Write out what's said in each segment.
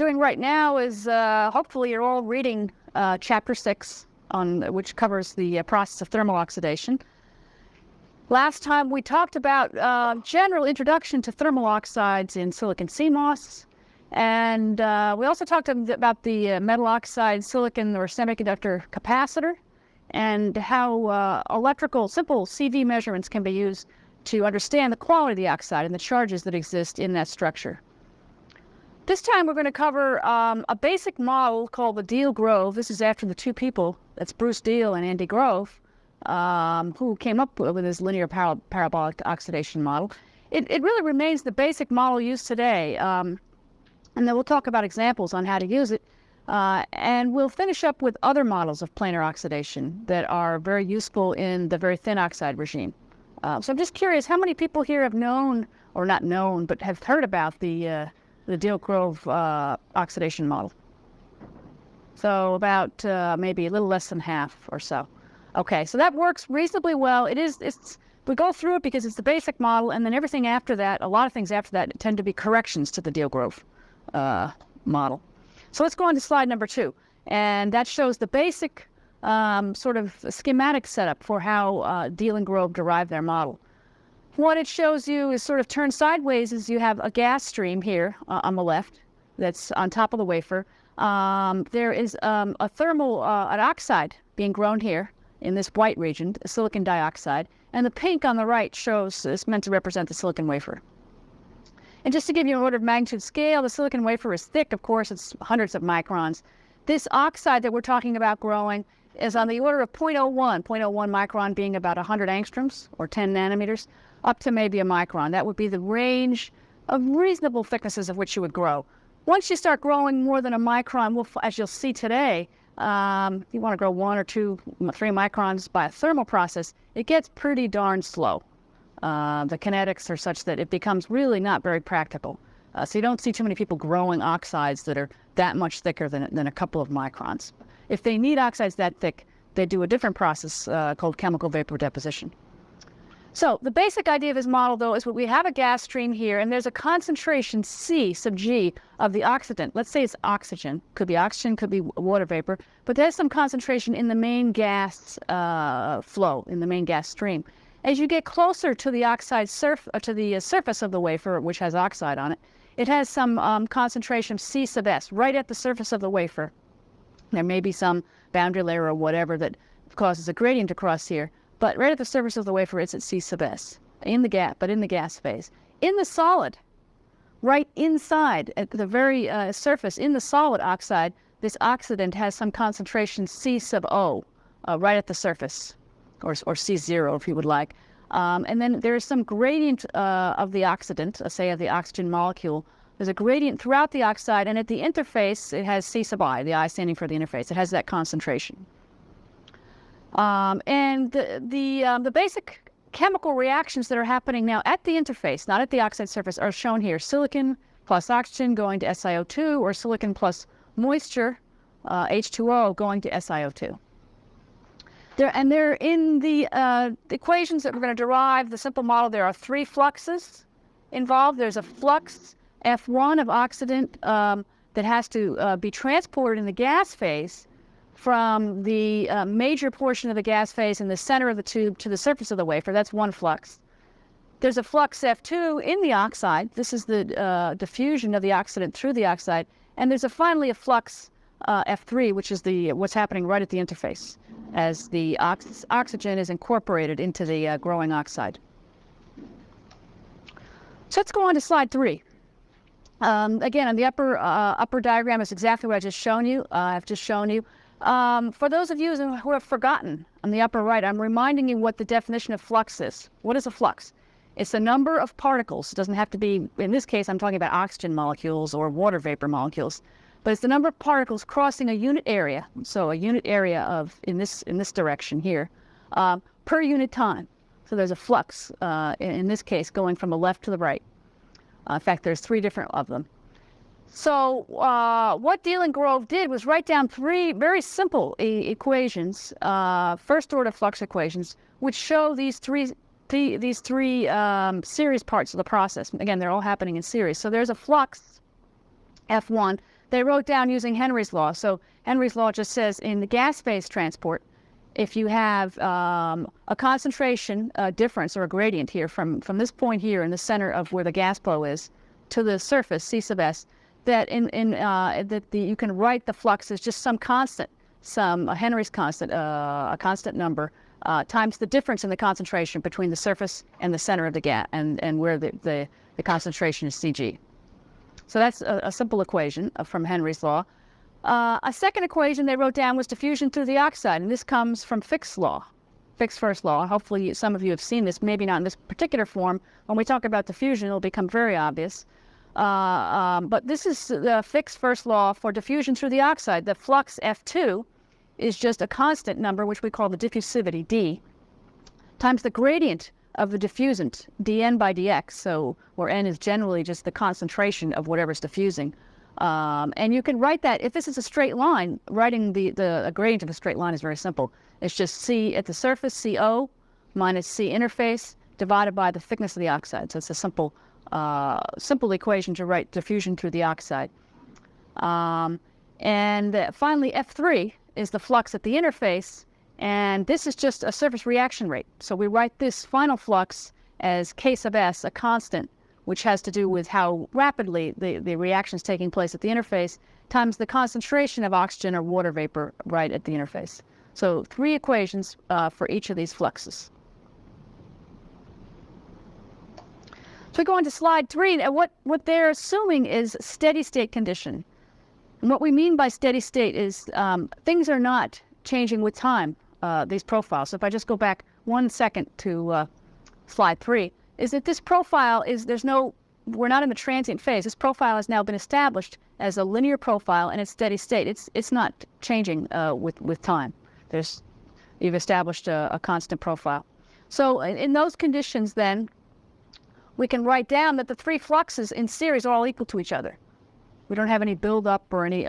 doing right now is hopefully you're all reading Chapter 6, which covers the process of thermal oxidation. Last time we talked about general introduction to thermal oxides in silicon CMOS, and we also talked about the metal oxide silicon or semiconductor capacitor, and how simple CV measurements can be used to understand the quality of the oxide and the charges that exist in that structure. This time we're going to cover a basic model called the Deal-Grove. This is after the two people, that's Bruce Deal and Andy Grove, who came up with this linear parabolic oxidation model. It really remains the basic model used today, and then we'll talk about examples on how to use it, and we'll finish up with other models of planar oxidation that are very useful in the very thin oxide regime. So I'm just curious, how many people here have known, or not known, but have heard about the Deal-Grove oxidation model? So about maybe a little less than half or so. Okay, so that works reasonably well. We go through it because it's the basic model, and then everything after that, a lot of things after that, tend to be corrections to the Deal-Grove model. So let's go on to slide number 2, and that shows the basic sort of schematic setup for how Deal and Grove derived their model. What it shows you is sort of turned sideways is you have a gas stream here on the left that's on top of the wafer. There is an oxide being grown here in this white region, silicon dioxide, and the pink on the right is meant to represent the silicon wafer. And just to give you an order of magnitude scale, the silicon wafer is thick, of course, it's hundreds of microns. This oxide that we're talking about growing is on the order of 0.01 micron being about 100 angstroms, or 10 nanometers, up to maybe a micron. That would be the range of reasonable thicknesses of which you would grow. Once you start growing more than a micron, as you'll see today, you want to grow 1 or 2, 3 microns by a thermal process, it gets pretty darn slow. The kinetics are such that it becomes really not very practical. So you don't see too many people growing oxides that are that much thicker than a couple of microns. If they need oxides that thick, they do a different process called chemical vapor deposition. So the basic idea of this model, though, is that we have a gas stream here, and there's a concentration C sub G of the oxidant. Let's say it's oxygen. Could be oxygen, could be water vapor, but there's some concentration in the main gas flow, in the main gas stream. As you get closer to the surface of the wafer, which has oxide on it, it has some concentration of C sub S right at the surface of the wafer. There may be some boundary layer or whatever that causes a gradient to cross here, but right at the surface of the wafer, it's at C sub S, in the gas phase. In the solid, right inside, at the very surface, in the solid oxide, this oxidant has some concentration C sub O, right at the surface, or C0 if you would like. And then there is some gradient of the oxidant, say of the oxygen molecule. There's a gradient throughout the oxide, and at the interface, it has C sub I, the I standing for the interface. It has that concentration. And the basic chemical reactions that are happening now at the interface, not at the oxide surface, are shown here. Silicon plus oxygen going to SiO2, or silicon plus moisture, H2O, going to SiO2. They're in the equations that we're going to derive, the simple model. There are 3 fluxes involved. There's a flux F1 of oxidant that has to be transported in the gas phase from the major portion of the gas phase in the center of the tube to the surface of the wafer. That's one flux. There's a flux F2 in the oxide. This is the diffusion of the oxidant through the oxide. And there's finally a flux F3, which is what's happening right at the interface as the oxygen is incorporated into the growing oxide. So let's go on to slide 3. Again, on the upper diagram is exactly what I've just shown you. For those of you who have forgotten, on the upper right, I'm reminding you what the definition of flux is. What is a flux? It's the number of particles. It doesn't have to be, in this case, I'm talking about oxygen molecules or water vapor molecules, but it's the number of particles crossing a unit area. So a unit area of, in this direction here, per unit time. So there's a flux, in this case, going from the left to the right. In fact, there's 3 different of them. So what Deal and Grove did was write down 3 very simple equations, first-order flux equations, which show these three series parts of the process. Again, they're all happening in series. So there's a flux F1 they wrote down using Henry's law. So Henry's law just says in the gas phase transport, if you have a concentration difference or a gradient here from this point here in the center of where the gas flow is to the surface, C sub S, that you can write the flux as just some constant, a Henry's constant, a constant number, times the difference in the concentration between the surface and the center of the gas and where the concentration is Cg. So that's a simple equation from Henry's law. A second equation they wrote down was diffusion through the oxide, and this comes from Fick's law, Fick's first law. Hopefully some of you have seen this, maybe not in this particular form. When we talk about diffusion, it'll become very obvious. But this is Fick's first law for diffusion through the oxide. The flux F2 is just a constant number, which we call the diffusivity, d, times the gradient of the diffusant, dN by dx, so where n is generally just the concentration of whatever's diffusing. And you can write that, if this is a straight line, writing the gradient of a straight line is very simple. It's just C at the surface, CO, minus C interface, divided by the thickness of the oxide. So it's a simple equation to write diffusion through the oxide. And finally, F3 is the flux at the interface, and this is just a surface reaction rate. So we write this final flux as K sub S, a constant, which has to do with how rapidly the reaction is taking place at the interface, times the concentration of oxygen or water vapor right at the interface. So 3 equations for each of these fluxes. So we go on to slide 3. And what they're assuming is steady state condition. And what we mean by steady state is things are not changing with time, these profiles. So if I just go back 1 second to slide 3, is that this profile is, we're not in the transient phase. This profile has now been established as a linear profile and it's steady state. It's not changing with time. You've established a constant profile. So in those conditions then, we can write down that the 3 fluxes in series are all equal to each other. We don't have any buildup or any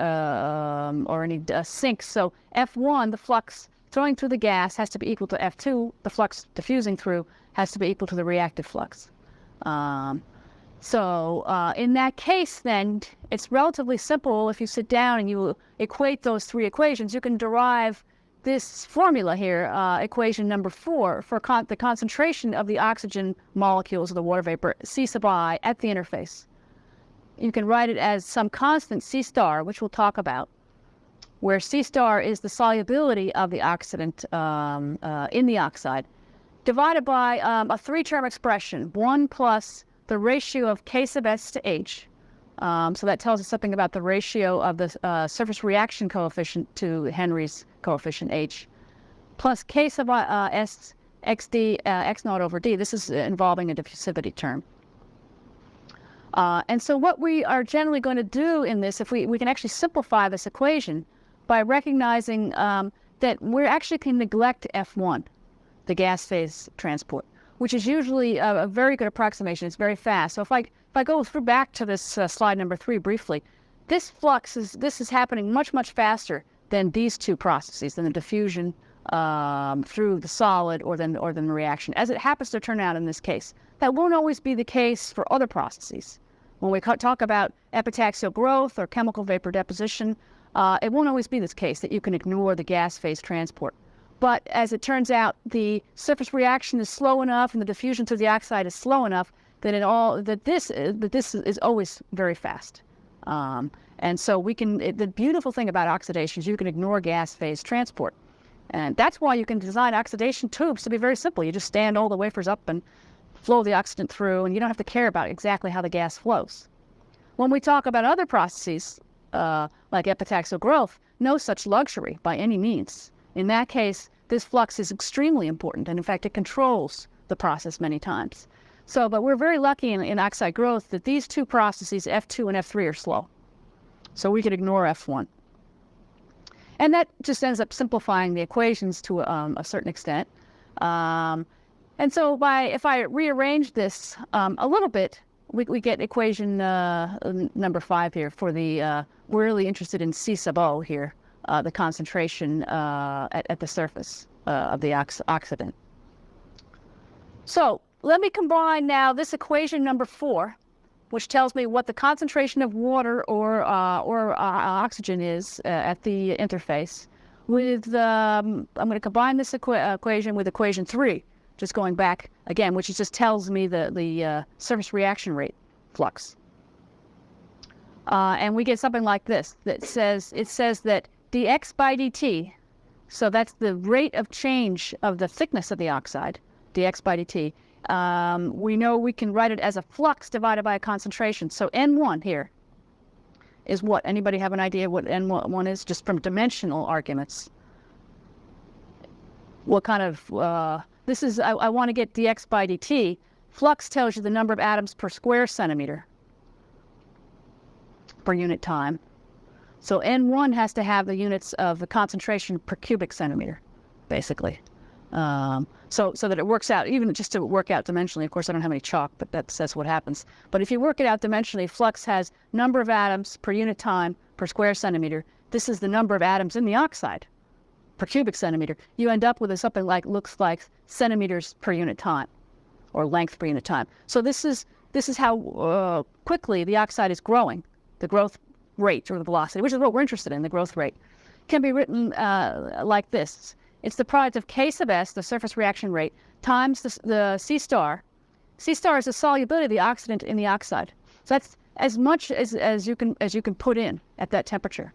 sinks. So F1, the flux throwing through the gas, has to be equal to F2. The flux diffusing through has to be equal to the reactive flux. So in that case, then, it's relatively simple. If you sit down and you equate those 3 equations, you can derive this formula here, equation number 4, for the concentration of the oxygen molecules of the water vapor, C sub I, at the interface. You can write it as some constant C star, which we'll talk about, where C star is the solubility of the oxidant in the oxide, divided by a 3-term expression, 1 plus the ratio of K sub S to H. So that tells us something about the ratio of the surface reaction coefficient to Henry's coefficient H, plus K sub S xd x naught over d. This is involving a diffusivity term. And so what we are generally going to do in this, if we can actually simplify this equation by recognizing that we actually can neglect F1, the gas phase transport, which is usually a very good approximation. It's very fast. So if I go through back to this slide number 3 briefly, this flux is happening much, much faster than these 2 processes, than the diffusion through the solid or then the reaction, as it happens to turn out in this case. That won't always be the case for other processes. When we talk about epitaxial growth or chemical vapor deposition, it won't always be this case that you can ignore the gas phase transport. But as it turns out, the surface reaction is slow enough and the diffusion through the oxide is slow enough that this is always very fast. And so the beautiful thing about oxidation is you can ignore gas phase transport. And that's why you can design oxidation tubes to be very simple. You just stand all the wafers up and flow the oxidant through, and you don't have to care about exactly how the gas flows. When we talk about other processes, like epitaxial growth, no such luxury by any means. In that case, this flux is extremely important, and in fact, it controls the process many times. So, but we're very lucky in oxide growth that these 2 processes, F2 and F3, are slow. So we could ignore F1. And that just ends up simplifying the equations to a certain extent. And so if I rearrange this a little bit, we get equation number 5 here for we're really interested in C sub O here, the concentration at the surface of the oxidant. So let me combine now this equation number 4 which tells me what the concentration of water or oxygen is at the interface. With I'm going to combine this equation with equation 3, just going back again, which just tells me the surface reaction rate flux. And we get something like this that says that dx by dt, so that's the rate of change of the thickness of the oxide, dx by dt. We know we can write it as a flux divided by a concentration. So N1 here is what? Anybody have an idea what N1 is? Just from dimensional arguments. What kind of, this is, I want to get dx by dt. Flux tells you the number of atoms per square centimeter per unit time. So N1 has to have the units of the concentration per cubic centimeter, basically. So that it works out, even just to work out dimensionally. Of course, I don't have any chalk, but that says what happens. But if you work it out dimensionally, flux has number of atoms per unit time per square centimeter. This is the number of atoms in the oxide per cubic centimeter. You end up with something like, looks like centimeters per unit time, or length per unit time. So this is how quickly the oxide is growing, the growth rate or the velocity, which is what we're interested in, the growth rate. Can be written like this. It's the product of K sub S, the surface reaction rate, times the C star. C star is the solubility of the oxidant in the oxide. So that's as much as you can put in at that temperature.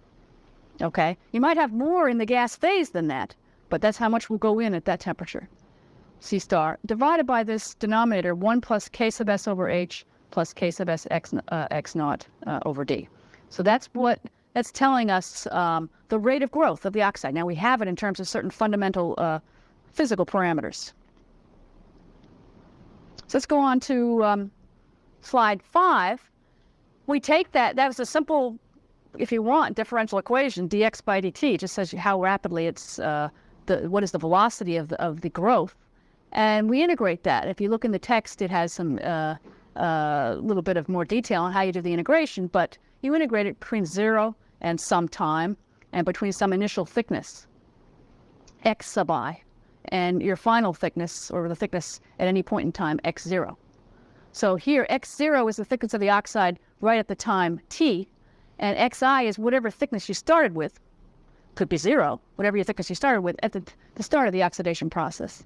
Okay? You might have more in the gas phase than that, but that's how much will go in at that temperature. C star divided by this denominator, 1 plus K sub S over H plus K sub S x naught over D. So that's telling us the rate of growth of the oxide. Now we have it in terms of certain fundamental physical parameters. So let's go on to slide 5. We take that was a simple, if you want, differential equation, dx by dt. It just says how rapidly it's, what is the velocity of the growth. And we integrate that. If you look in the text, it has some little bit of more detail on how you do the integration, but you integrate it between 0 and some time, and between some initial thickness, x sub I, and your final thickness, or the thickness at any point in time, x0. So here, x0 is the thickness of the oxide right at the time t, and xi is whatever thickness you started with, could be 0, whatever your thickness you started with at the start of the oxidation process.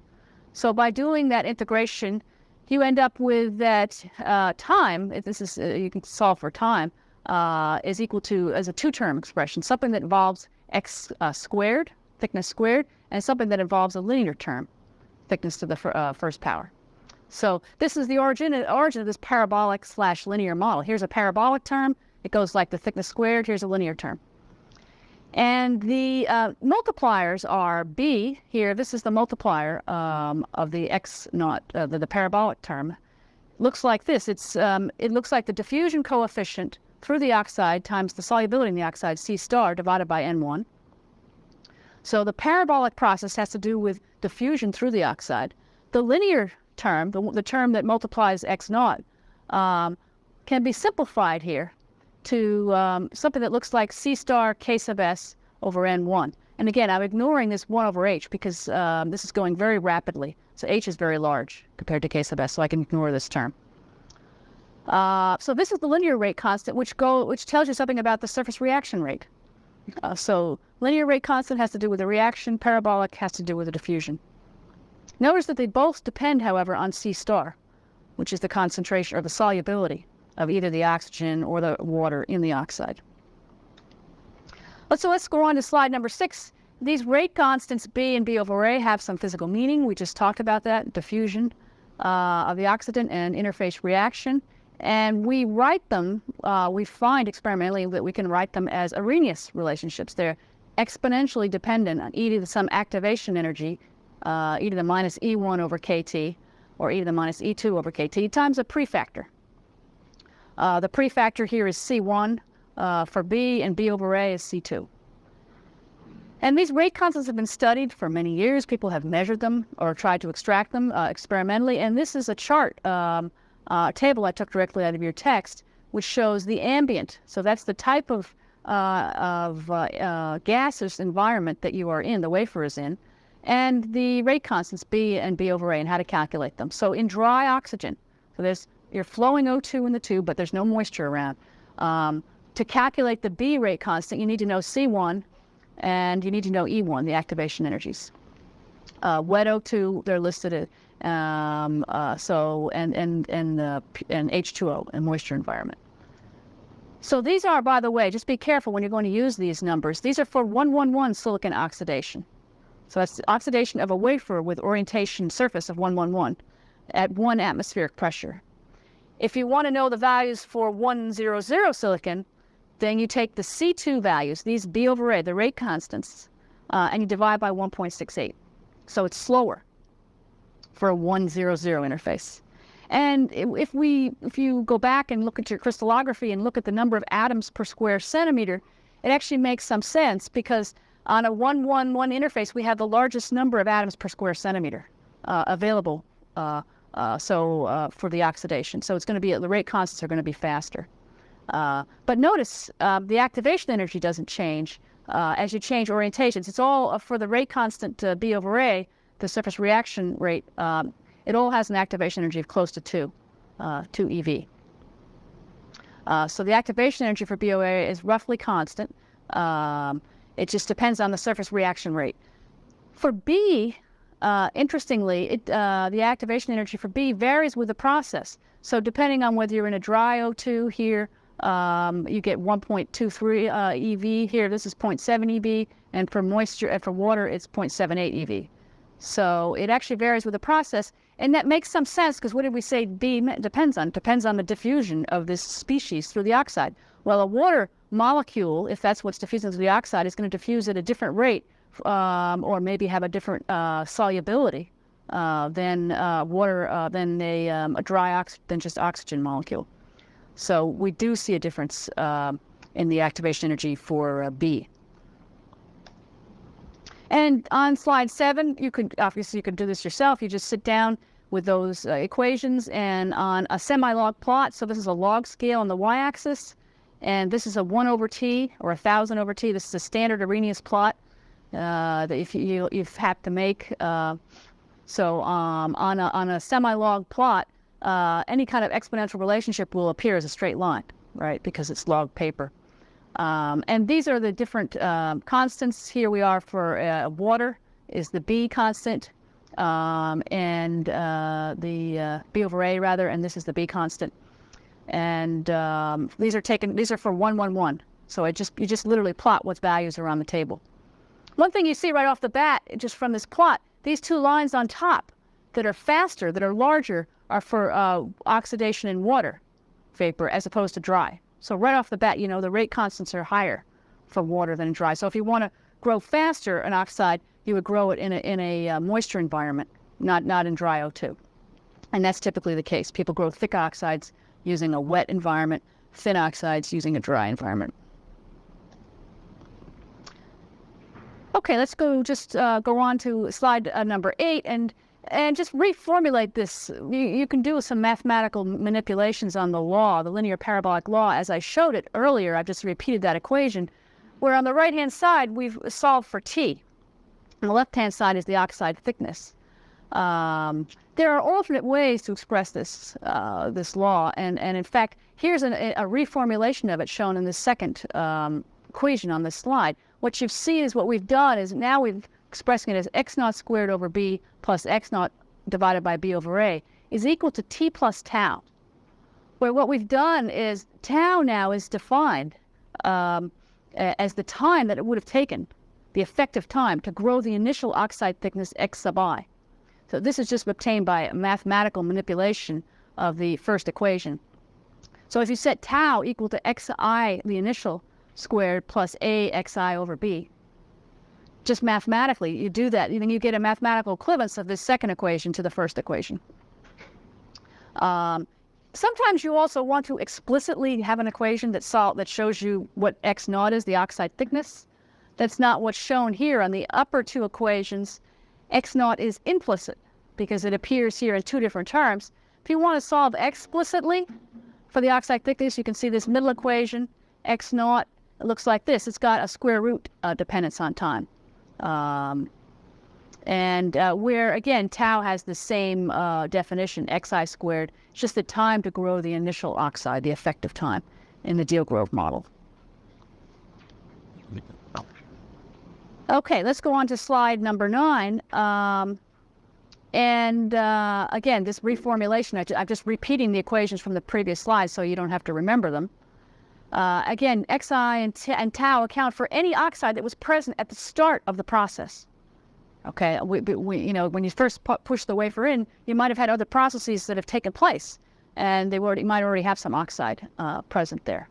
So by doing that integration, you end up with that time, if this is, you can solve for time, is equal to, as a two-term expression, something that involves x squared, thickness squared, and something that involves a linear term, thickness to the first power. So this is the origin of this parabolic / linear model. Here's a parabolic term. It goes like the thickness squared. Here's a linear term. And the multipliers are b here. This is the multiplier of the x naught, the parabolic term. Looks like this. It looks like the diffusion coefficient through the oxide times the solubility in the oxide, C star, divided by N1. So the parabolic process has to do with diffusion through the oxide. The linear term, the term that multiplies x naught, can be simplified here to something that looks like C star K sub S over N1. And again, I'm ignoring this 1 over H because this is going very rapidly. So H is very large compared to K sub S, so I can ignore this term. So this is the linear rate constant, which tells you something about the surface reaction rate. So linear rate constant has to do with the reaction, parabolic has to do with the diffusion. Notice that they both depend, however, on C star, which is the concentration or the solubility of either the oxygen or the water in the oxide. So let's go on to slide number 6. These rate constants B and B over A have some physical meaning. We just talked about that, diffusion of the oxidant and interface reaction. And we write them, we find experimentally that we can write them as Arrhenius relationships. They're exponentially dependent on e to the some activation energy, e to the minus E1 over KT, or e to the minus E2 over KT, times a prefactor. The prefactor here is C1 for B, and B over A is C2. And these rate constants have been studied for many years. People have measured them or tried to extract them experimentally. And this is a chart, table I took directly out of your text, which shows the ambient. So that's the type of gaseous environment that you are in, the wafer is in, and the rate constants B and B over A and how to calculate them. So in dry oxygen, so there's You're flowing O2 in the tube, but there's no moisture around. To calculate the B rate constant, you need to know C1, and you need to know E1, the activation energies. Wet O2, they're listed at and H2O, and moisture environment. So these are, by the way, just be careful when you're going to use these numbers. These are for 111 silicon oxidation. So that's the oxidation of a wafer with orientation surface of 111 at 1 atmospheric pressure. If you want to know the values for 100 silicon, then you take the C2 values, these B over A, the rate constants, and you divide by 1.68. So it's slower for a 100 interface. And if you go back and look at your crystallography and look at the number of atoms per square centimeter, it actually makes some sense, because on a 111 interface, we have the largest number of atoms per square centimeter available for the oxidation. So it's going to be, the rate constants are going to be faster. But notice the activation energy doesn't change as you change orientations. It's all for the rate constant B over A, the surface reaction rate. It all has an activation energy of close to 2 eV. So the activation energy for B over A is roughly constant. It just depends on the surface reaction rate. For B, interestingly, the activation energy for B varies with the process. So depending on whether you're in a dry O2 here, you get 1.23 eV. Here, this is 0.7 eV, and for moisture and for water, it's 0.78 eV. So it actually varies with the process, and that makes some sense, because what did we say B depends on? It depends on the diffusion of this species through the oxide. Well, a water molecule, if that's what's diffusing through the oxide, is going to diffuse at a different rate, or maybe have a different solubility than just oxygen molecule. So we do see a difference in the activation energy for B. And on slide 7, you could do this yourself. You just sit down with those equations, and on a semi-log plot, so this is a log scale on the y-axis, and this is a 1 over t, or 1,000 over t. This is a standard Arrhenius plot that you've had to make. So on a semi-log plot, any kind of exponential relationship will appear as a straight line, right, because it's log paper. And these are the different constants. Here we are for water is the B constant, and the B over A rather, and this is the B constant. And these are for 111. So you just literally plot what values are on the table. One thing you see right off the bat, just from this plot, these two lines on top that are faster, that are larger, are for oxidation in water vapor as opposed to dry. So right off the bat, you know, the rate constants are higher for water than in dry. So if you want to grow faster an oxide, you would grow it in a moisture environment, not in dry O2. And that's typically the case. People grow thick oxides using a wet environment, thin oxides using a dry environment. Okay, let's go on to slide number 8 and just reformulate this. You can do some mathematical manipulations on the law, the linear parabolic law, as I showed it earlier. I've just repeated that equation, where on the right-hand side, we've solved for T. On the left-hand side is the oxide thickness. There are alternate ways to express this law, and in fact, here's a reformulation of it shown in the second equation on this slide. What you see is what we've done is now we've expressing it as x naught squared over b plus x naught divided by b over a is equal to t plus tau, where what we've done is tau now is defined as the time that it would have taken, the effective time, to grow the initial oxide thickness x sub I. So this is just obtained by a mathematical manipulation of the first equation. So if you set tau equal to xi, the initial, squared plus a xi over b, just mathematically, you do that, then you get a mathematical equivalence of this second equation to the first equation. Sometimes you also want to explicitly have an equation that shows you what x naught is, the oxide thickness. That's not what's shown here. On the upper two equations, x naught is implicit because it appears here in two different terms. If you want to solve explicitly for the oxide thickness, you can see this middle equation, x naught, it looks like this. It's got a square root dependence on time. And where, again, tau has the same definition, xi squared. It's just the time to grow the initial oxide, the effective time, in the Deal-Grove model. Okay, let's go on to slide number 9. Again, this reformulation, I'm just repeating the equations from the previous slide so you don't have to remember them. Again, xi and tau account for any oxide that was present at the start of the process. Okay, you know, when you first push the wafer in, you might have had other processes that have taken place, and might already have some oxide present there.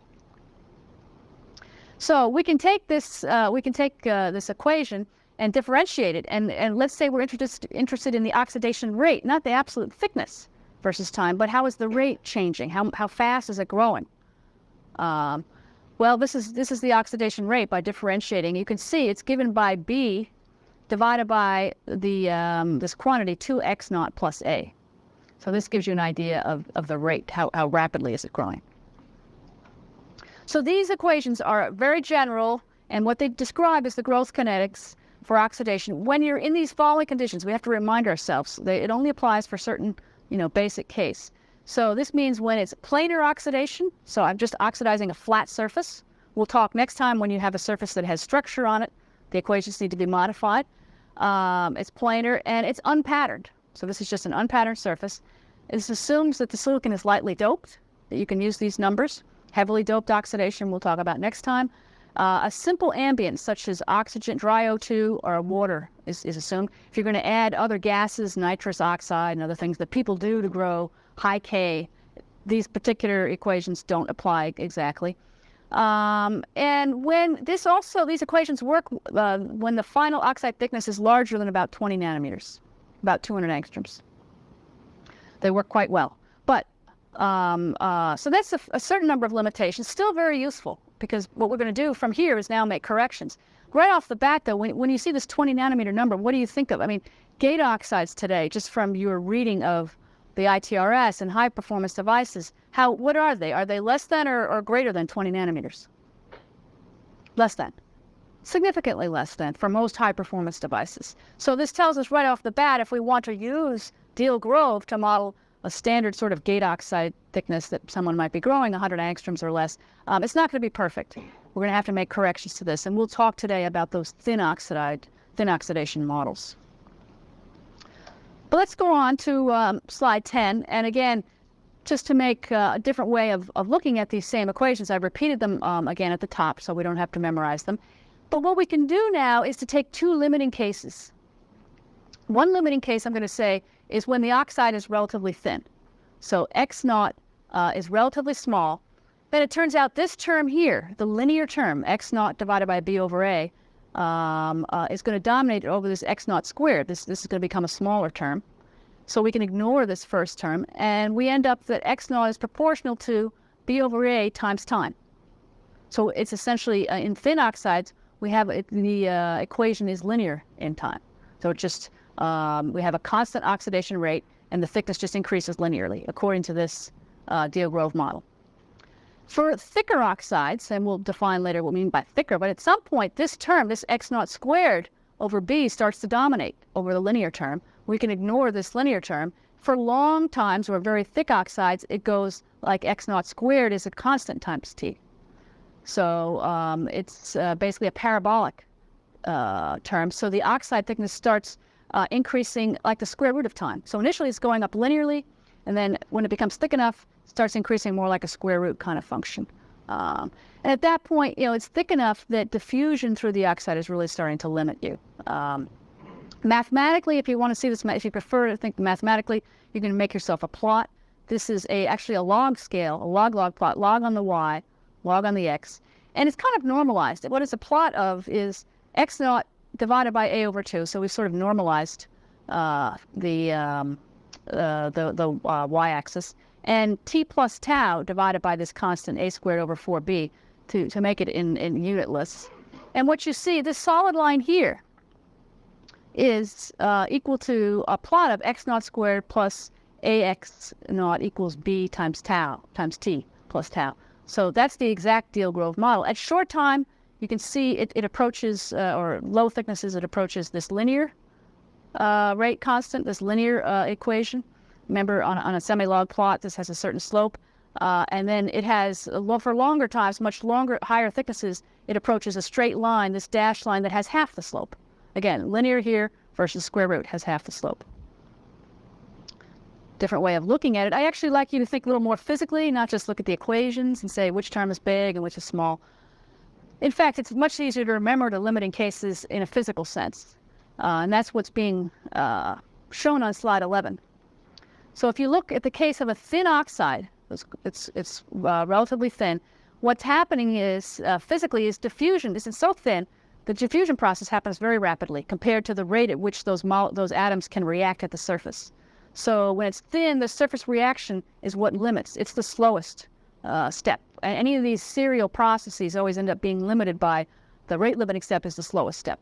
So we can take this this equation and differentiate it, and let's say we're interested in the oxidation rate, not the absolute thickness versus time, but how is the rate changing? How fast is it growing? Well, this is the oxidation rate by differentiating. You can see it's given by B divided by the this quantity 2x0 plus A. So this gives you an idea of the rate, how rapidly is it growing. So these equations are very general, and what they describe is the growth kinetics for oxidation. When you're in these following conditions, we have to remind ourselves that it only applies for certain, you know, basic case. So this means when it's planar oxidation, so I'm just oxidizing a flat surface. We'll talk next time when you have a surface that has structure on it. The equations need to be modified. It's planar and it's unpatterned. So this is just an unpatterned surface. This assumes that the silicon is lightly doped, that you can use these numbers. Heavily doped oxidation we'll talk about next time. A simple ambient such as oxygen, dry O2, or water is assumed. If you're going to add other gases, nitrous oxide and other things that people do to grow high K, these particular equations don't apply exactly. And when these equations work when the final oxide thickness is larger than about 20 nanometers, about 200 angstroms. They work quite well. But so that's a certain number of limitations, still very useful, because what we're going to do from here is now make corrections. Right off the bat, though, when you see this 20 nanometer number, what do you think of? I mean, gate oxides today, just from your reading of the ITRS and high performance devices, what are they? Are they less than or greater than 20 nanometers? Less than. Significantly less than for most high performance devices. So this tells us right off the bat, if we want to use Deal-Grove to model a standard sort of gate oxide thickness that someone might be growing, 100 angstroms or less, it's not going to be perfect. We're going to have to make corrections to this, and we'll talk today about those thin oxidation models. But let's go on to slide 10, and again, just to make a different way of looking at these same equations, I've repeated them again at the top so we don't have to memorize them. But what we can do now is to take two limiting cases. One limiting case I'm going to say is when the oxide is relatively thin. So x0 is relatively small. Then it turns out this term here, the linear term, x0 divided by b over a, is going to dominate over this x0 squared. This is going to become a smaller term. So we can ignore this first term, and we end up that x0 is proportional to b over a times time. So it's essentially, in thin oxides, we have the equation is linear in time. So it just, we have a constant oxidation rate, and the thickness just increases linearly, according to this Deal-Grove model. For thicker oxides, and we'll define later what we mean by thicker, but at some point, this term, this x0 squared over b, starts to dominate over the linear term. We can ignore this linear term. For long times, or very thick oxides, it goes like x0 squared is a constant times t. So it's basically a parabolic term. So the oxide thickness starts increasing like the square root of time. So initially it's going up linearly, and then when it becomes thick enough, it starts increasing more like a square root kind of function. And at that point, you know, it's thick enough that diffusion through the oxide is really starting to limit you. Mathematically, if you want to see this, if you prefer to think mathematically, you can make yourself a plot. This is actually a log scale, a log-log plot, log on the y, log on the x, and it's kind of normalized. What it's a plot of is x0 divided by a over 2. So we've sort of normalized the y-axis, and t plus tau divided by this constant a squared over 4b to make it in unitless. And what you see, this solid line here is equal to a plot of x0 squared plus ax0 equals b times tau times t plus tau. So that's the exact Deal-Grove model. At short time, you can see it approaches, or low thicknesses, it approaches this linear rate constant, this linear equation. Remember, on a semi-log plot, this has a certain slope. And then it has, for longer times, much longer, higher thicknesses, it approaches a straight line, this dashed line that has half the slope. Again, linear here versus square root has half the slope. Different way of looking at it. I actually like you to think a little more physically, not just look at the equations and say which term is big and which is small. In fact, it's much easier to remember the limiting cases in a physical sense. And that's what's being shown on slide 11. So if you look at the case of a thin oxide, it's relatively thin. What's happening is, physically, is diffusion. This is so thin, the diffusion process happens very rapidly compared to the rate at which those atoms can react at the surface. So when it's thin, the surface reaction is what limits. It's the slowest step. And any of these serial processes always end up being limited by the rate limiting step is the slowest step.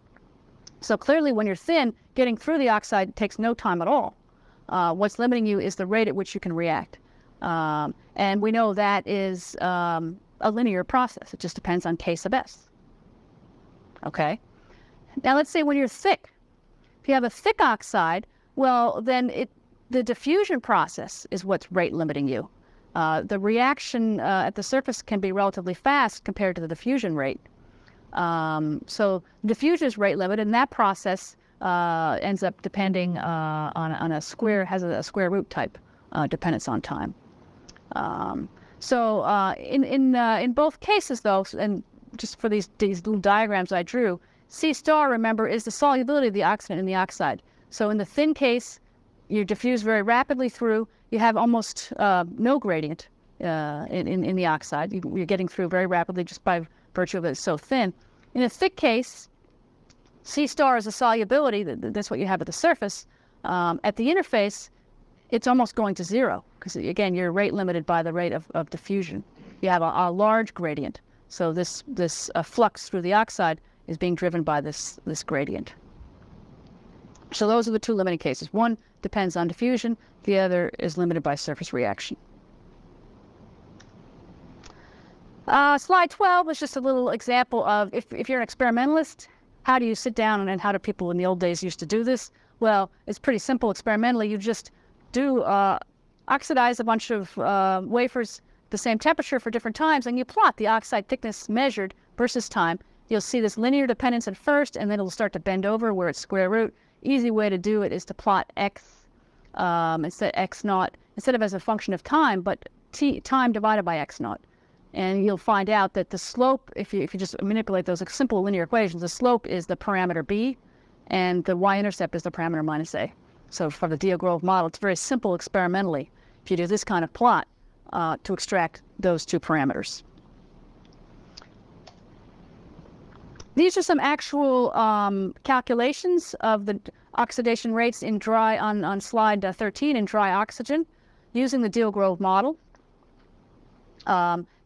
So clearly when you're thin, getting through the oxide takes no time at all. What's limiting you is the rate at which you can react. And we know that is a linear process. It just depends on K sub S. Okay? Now let's say when you're thick. If you have a thick oxide, well, then the diffusion process is what's rate limiting you. The reaction at the surface can be relatively fast compared to the diffusion rate. So diffusion is rate limited, and that process ends up depending on a square root type dependence on time. In both cases, though, and just for these little diagrams I drew, C star, remember, is the solubility of the oxidant in the oxide. So in the thin case, you diffuse very rapidly through. You have almost no gradient in the oxide. You're getting through very rapidly just by virtue of it so thin. In a thick case, C star is a solubility. That's what you have at the surface. At the interface, it's almost going to zero because, again, you're rate limited by the rate of diffusion. You have a large gradient. So this flux through the oxide is being driven by this gradient. So those are the two limiting cases. One depends on diffusion. The other is limited by surface reaction. Slide 12 is just a little example of if you're an experimentalist, how do you sit down and how do people in the old days used to do this? Well, it's pretty simple experimentally. You just do oxidize a bunch of wafers the same temperature for different times, and you plot the oxide thickness measured versus time. You'll see this linear dependence at first, and then it'll start to bend over where it's square root. Easy way to do it is to plot x instead x naught instead of as a function of time, but time divided by x naught. And you'll find out that the slope, if you just manipulate those simple linear equations, the slope is the parameter b, and the y-intercept is the parameter minus a. So for the Dio-Grove model, it's very simple experimentally if you do this kind of plot to extract those two parameters. These are some actual calculations of the oxidation rates in dry on slide 13 in dry oxygen using the Dio-Grove model.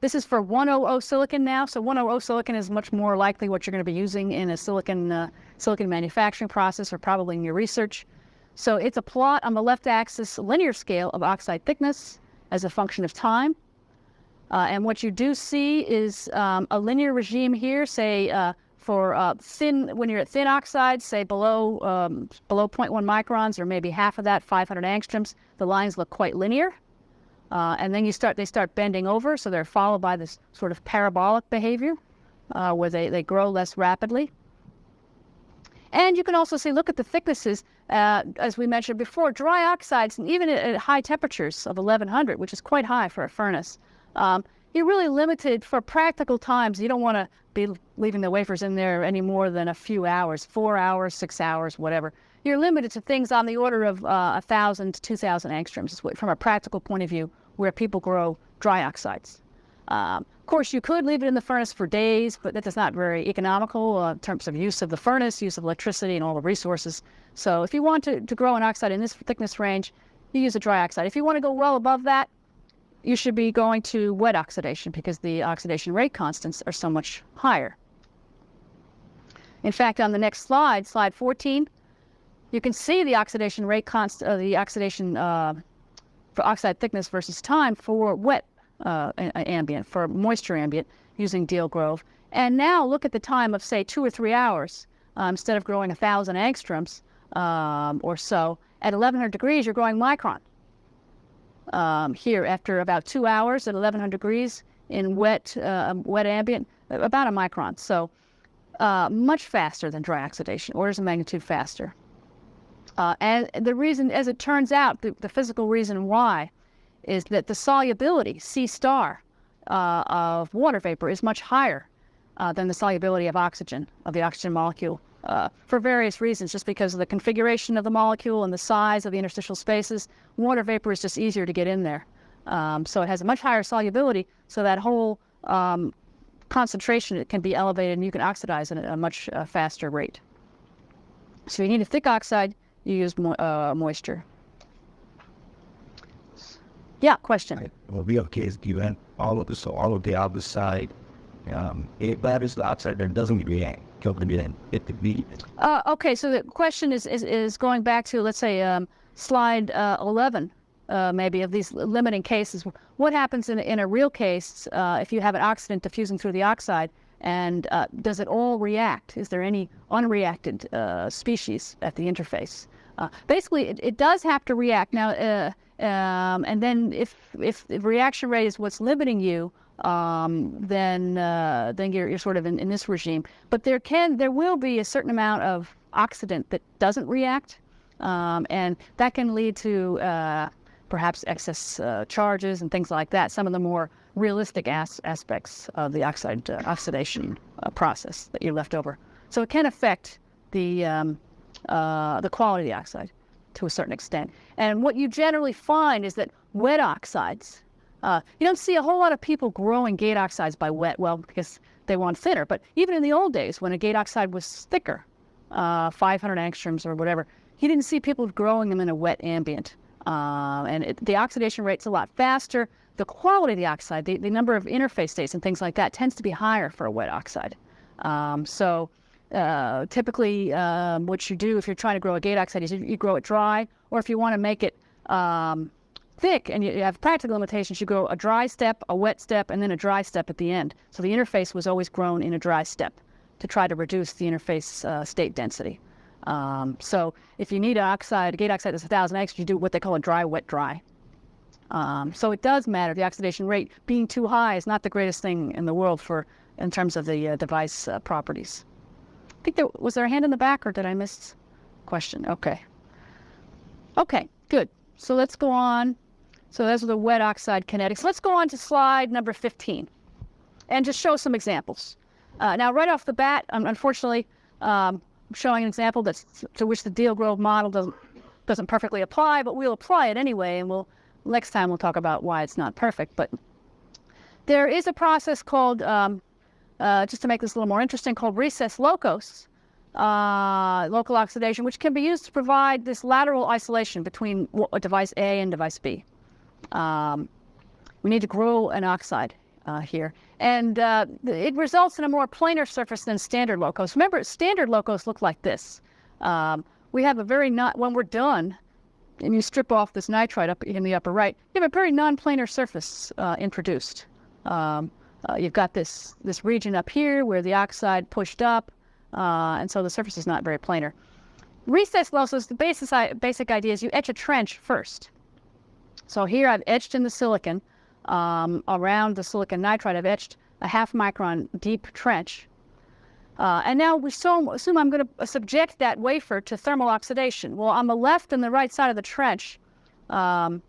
This is for 100 silicon now. So 100 silicon is much more likely what you're going to be using in a silicon manufacturing process or probably in your research. So it's a plot on the left axis, linear scale of oxide thickness as a function of time. And what you do see is a linear regime here, say for thin, when you're at thin oxide, say below 0.1 microns or maybe half of that, 500 angstroms, the lines look quite linear. And then they start bending over, so they're followed by this sort of parabolic behavior where they grow less rapidly. And you can also see, look at the thicknesses, as we mentioned before, dry oxides, and even at high temperatures of 1100, which is quite high for a furnace, you're really limited for practical times. You don't want to be leaving the wafers in there any more than a few hours, 4 hours, 6 hours, whatever. You're limited to things on the order of 1,000 to 2,000 angstroms from a practical point of view where people grow dry oxides. Of course, you could leave it in the furnace for days, but that's not very economical in terms of use of the furnace, use of electricity, and all the resources. So if you want to grow an oxide in this thickness range, you use a dry oxide. If you want to go well above that, you should be going to wet oxidation because the oxidation rate constants are so much higher. In fact, on the next slide, slide 14, you can see the oxidation rate constant, the oxidation for oxide thickness versus time for wet ambient, for moisture ambient using Dio-Grove. And now look at the time of, say, 2 or 3 hours. Instead of growing 1,000 angstroms, or so. At 1100 degrees, you're growing micron. Here, after about 2 hours at 1100 degrees in wet ambient, about a micron. So much faster than dry oxidation, orders of magnitude faster. And the reason, as it turns out, the physical reason why is that the solubility, C star, of water vapor is much higher than the solubility of oxygen, of the oxygen molecule, for various reasons, just because of the configuration of the molecule and the size of the interstitial spaces. Water vapor is just easier to get in there. So it has a much higher solubility, so that whole concentration, it can be elevated and you can oxidize at a much faster rate. So you need a thick oxide, you use moisture. Yeah, question. Well, we have case given all of the other side. If that is the oxide that doesn't react, okay, so the question is going back to, let's say, slide 11, maybe, of these limiting cases. What happens in a real case if you have an oxidant diffusing through the oxide, and does it all react? Is there any unreacted species at the interface? Basically, it does have to react. Now, and then if the reaction rate is what's limiting you, then you're sort of in this regime. But there will be a certain amount of oxidant that doesn't react, and that can lead to perhaps excess charges and things like that. Some of the more realistic aspects of the oxidation process that you're left over. So it can affect the quality of the oxide to a certain extent. And what you generally find is that wet oxides, you don't see a whole lot of people growing gate oxides by wet, well, because they want thinner. But even in the old days, when a gate oxide was thicker, 500 angstroms or whatever, you didn't see people growing them in a wet ambient. And the oxidation rate's a lot faster. The quality of the oxide, the number of interface states and things like that, tends to be higher for a wet oxide. Typically, what you do if you're trying to grow a gate oxide is you grow it dry, or if you want to make it thick and you have practical limitations, you grow a dry step, a wet step, and then a dry step at the end. So the interface was always grown in a dry step to try to reduce the interface state density. So if you need a gate oxide that's 1,000 X, you do what they call a dry, wet, dry. So it does matter. The oxidation rate being too high is not the greatest thing in the world in terms of the device properties. I think was there a hand in the back, or did I miss a question? Okay. Okay, good. So let's go on. So those are the wet oxide kinetics. Let's go on to slide number 15 and just show some examples. Now, right off the bat, unfortunately, I'm showing an example to which the Deal-Grove model doesn't perfectly apply, but we'll apply it anyway, and next time we'll talk about why it's not perfect. But there is a process called, just to make this a little more interesting, called recess locos, local oxidation, which can be used to provide this lateral isolation between device A and device B. We need to grow an oxide here. And it results in a more planar surface than standard locos. Remember, standard locos look like this. We have when we're done, and you strip off this nitride up in the upper right, you have a very non-planar surface introduced. You've got this region up here where the oxide pushed up, and so the surface is not very planar. Recess locos, the basic idea is you etch a trench first. So here I've etched in the silicon, around the silicon nitride, I've etched a 0.5 micron deep trench. And now we assume I'm going to subject that wafer to thermal oxidation. Well, on the left and the right side of the trench, that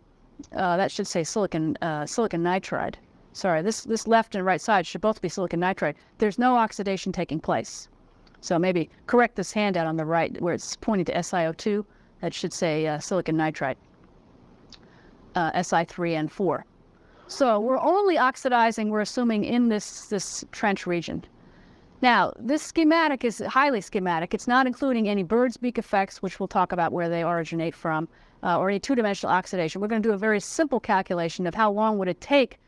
should say silicon nitride. Sorry, this left and right side should both be silicon nitride. There's no oxidation taking place. So maybe correct this handout on the right where it's pointing to SiO2. That should say silicon nitride, Si3N4. So we're only oxidizing, we're assuming, in this trench region. Now, this schematic is highly schematic. It's not including any bird's beak effects, which we'll talk about where they originate from, or any two-dimensional oxidation. We're going to do a very simple calculation of how long would it take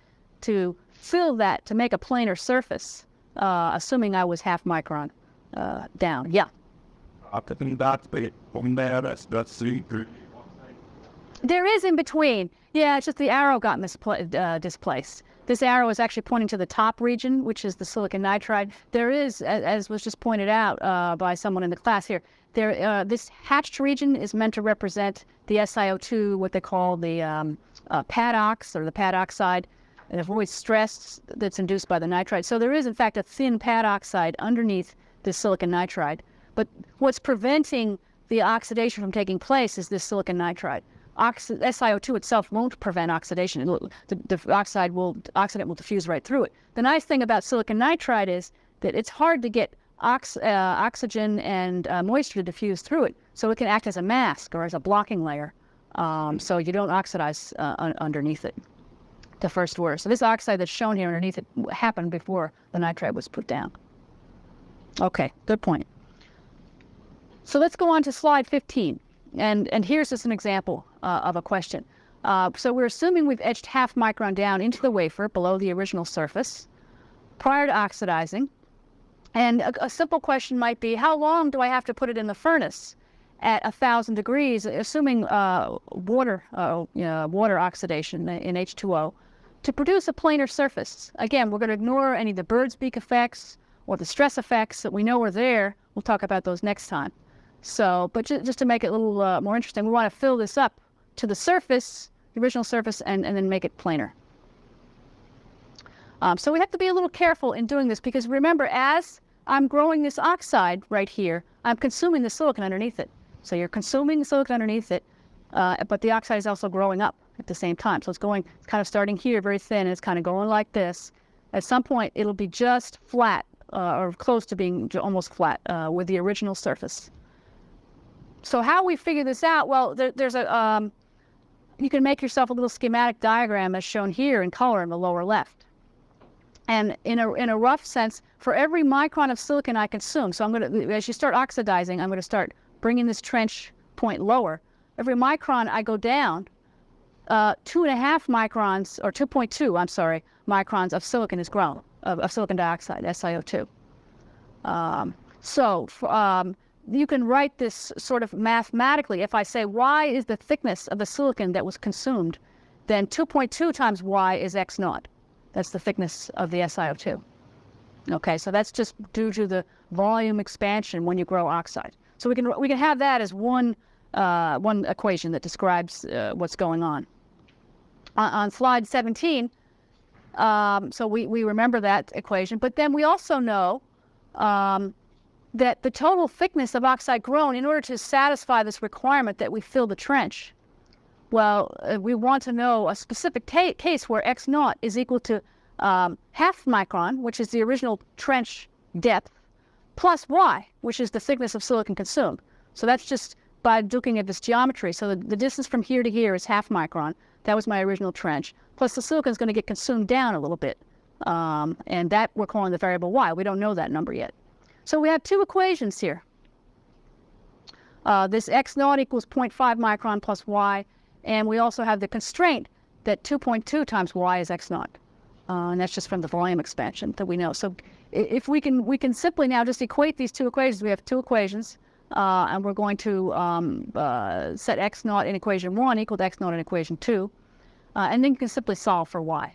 to fill that, to make a planar surface, assuming I was 0.5 micron down. Yeah? There is in between. Yeah, it's just the arrow got displaced. This arrow is actually pointing to the top region, which is the silicon nitride. There is, as was just pointed out by someone in the class here, this hatched region is meant to represent the SiO2, what they call the pad-ox or the pad oxide, and avoid stress that's induced by the nitride. So there is, in fact, a thin pad oxide underneath this silicon nitride. But what's preventing the oxidation from taking place is this silicon nitride. SiO2 itself won't prevent oxidation. The oxidant will diffuse right through it. The nice thing about silicon nitride is that it's hard to get oxygen and moisture to diffuse through it, so it can act as a mask or as a blocking layer, so you don't oxidize underneath it. The first order. So this oxide that's shown here underneath it happened before the nitride was put down. Okay, good point. So let's go on to slide 15. And here's just an example of a question. So we're assuming we've etched half micron down into the wafer below the original surface prior to oxidizing. And a simple question might be, how long do I have to put it in the furnace at 1,000 degrees, assuming water oxidation in H2O, to produce a planar surface? Again, we're going to ignore any of the bird's beak effects or the stress effects that we know are there. We'll talk about those next time. So, but just to make it a little more interesting, we want to fill this up to the surface, the original surface, and then make it planar. So we have to be a little careful in doing this, because remember, as I'm growing this oxide right here, I'm consuming the silicon underneath it. So you're consuming the silicon underneath it, but the oxide is also growing up at the same time. So it's kind of starting here very thin, and it's kind of going like this. At some point, it'll be just flat, or close to being almost flat with the original surface. So how we figure this out? Well, there's a you can make yourself a little schematic diagram as shown here in color in the lower left. And in a rough sense, for every micron of silicon I consume, so as you start oxidizing, I'm going to start bringing this trench point lower. Every micron I go down, 2.5 microns, or 2.2, I'm sorry, microns of silicon is grown, of silicon dioxide, SiO2. You can write this sort of mathematically. If I say y is the thickness of the silicon that was consumed, then 2.2 times y is x naught. That's the thickness of the SiO2. Okay, so that's just due to the volume expansion when you grow oxide. So we can have that as one equation that describes what's going on. On slide 17, so we remember that equation, but then we also know that the total thickness of oxide grown, in order to satisfy this requirement that we fill the trench, well, we want to know a specific case where x naught is equal to half micron, which is the original trench depth, plus y, which is the thickness of silicon consumed. So that's just by looking at this geometry. So the distance from here to here is half micron. That was my original trench. Plus the silicon is going to get consumed down a little bit. And that we're calling the variable y. We don't know that number yet. So we have two equations here. This x naught equals 0.5 micron plus y, and we also have the constraint that 2.2 times y is x naught. And that's just from the volume expansion that we know. So if we can simply now just equate these two equations. We have two equations, and we're going to set x naught in equation 1 equal to x naught in equation 2, and then you can simply solve for y.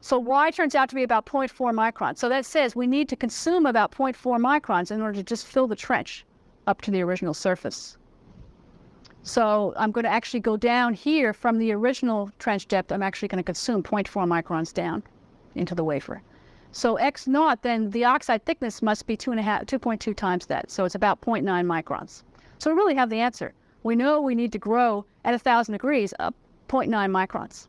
So y turns out to be about 0.4 microns. So that says we need to consume about 0.4 microns in order to just fill the trench up to the original surface. So I'm going to actually go down here from the original trench depth. I'm actually going to consume 0.4 microns down into the wafer. So x naught, then the oxide thickness must be 2.2 times that. So it's about 0.9 microns. So we really have the answer. We know we need to grow at 1,000 degrees up 0.9 microns.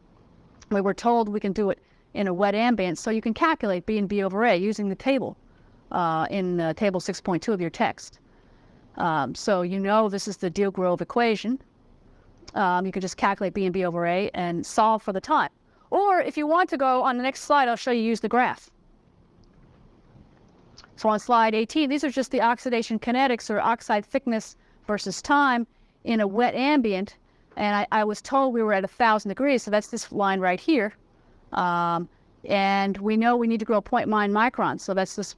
We were told we can do it in a wet ambient, so you can calculate B and B over A using the table in table 6.2 of your text. So you know this is the Deal-Grove equation. You can just calculate B and B over A and solve for the time. Or if you want to go on the next slide, I'll show you use the graph. So on slide 18, these are just the oxidation kinetics, or oxide thickness versus time in a wet ambient. And I was told we were at 1,000 degrees, so that's this line right here. And we know we need to grow 0.9 microns, so that's this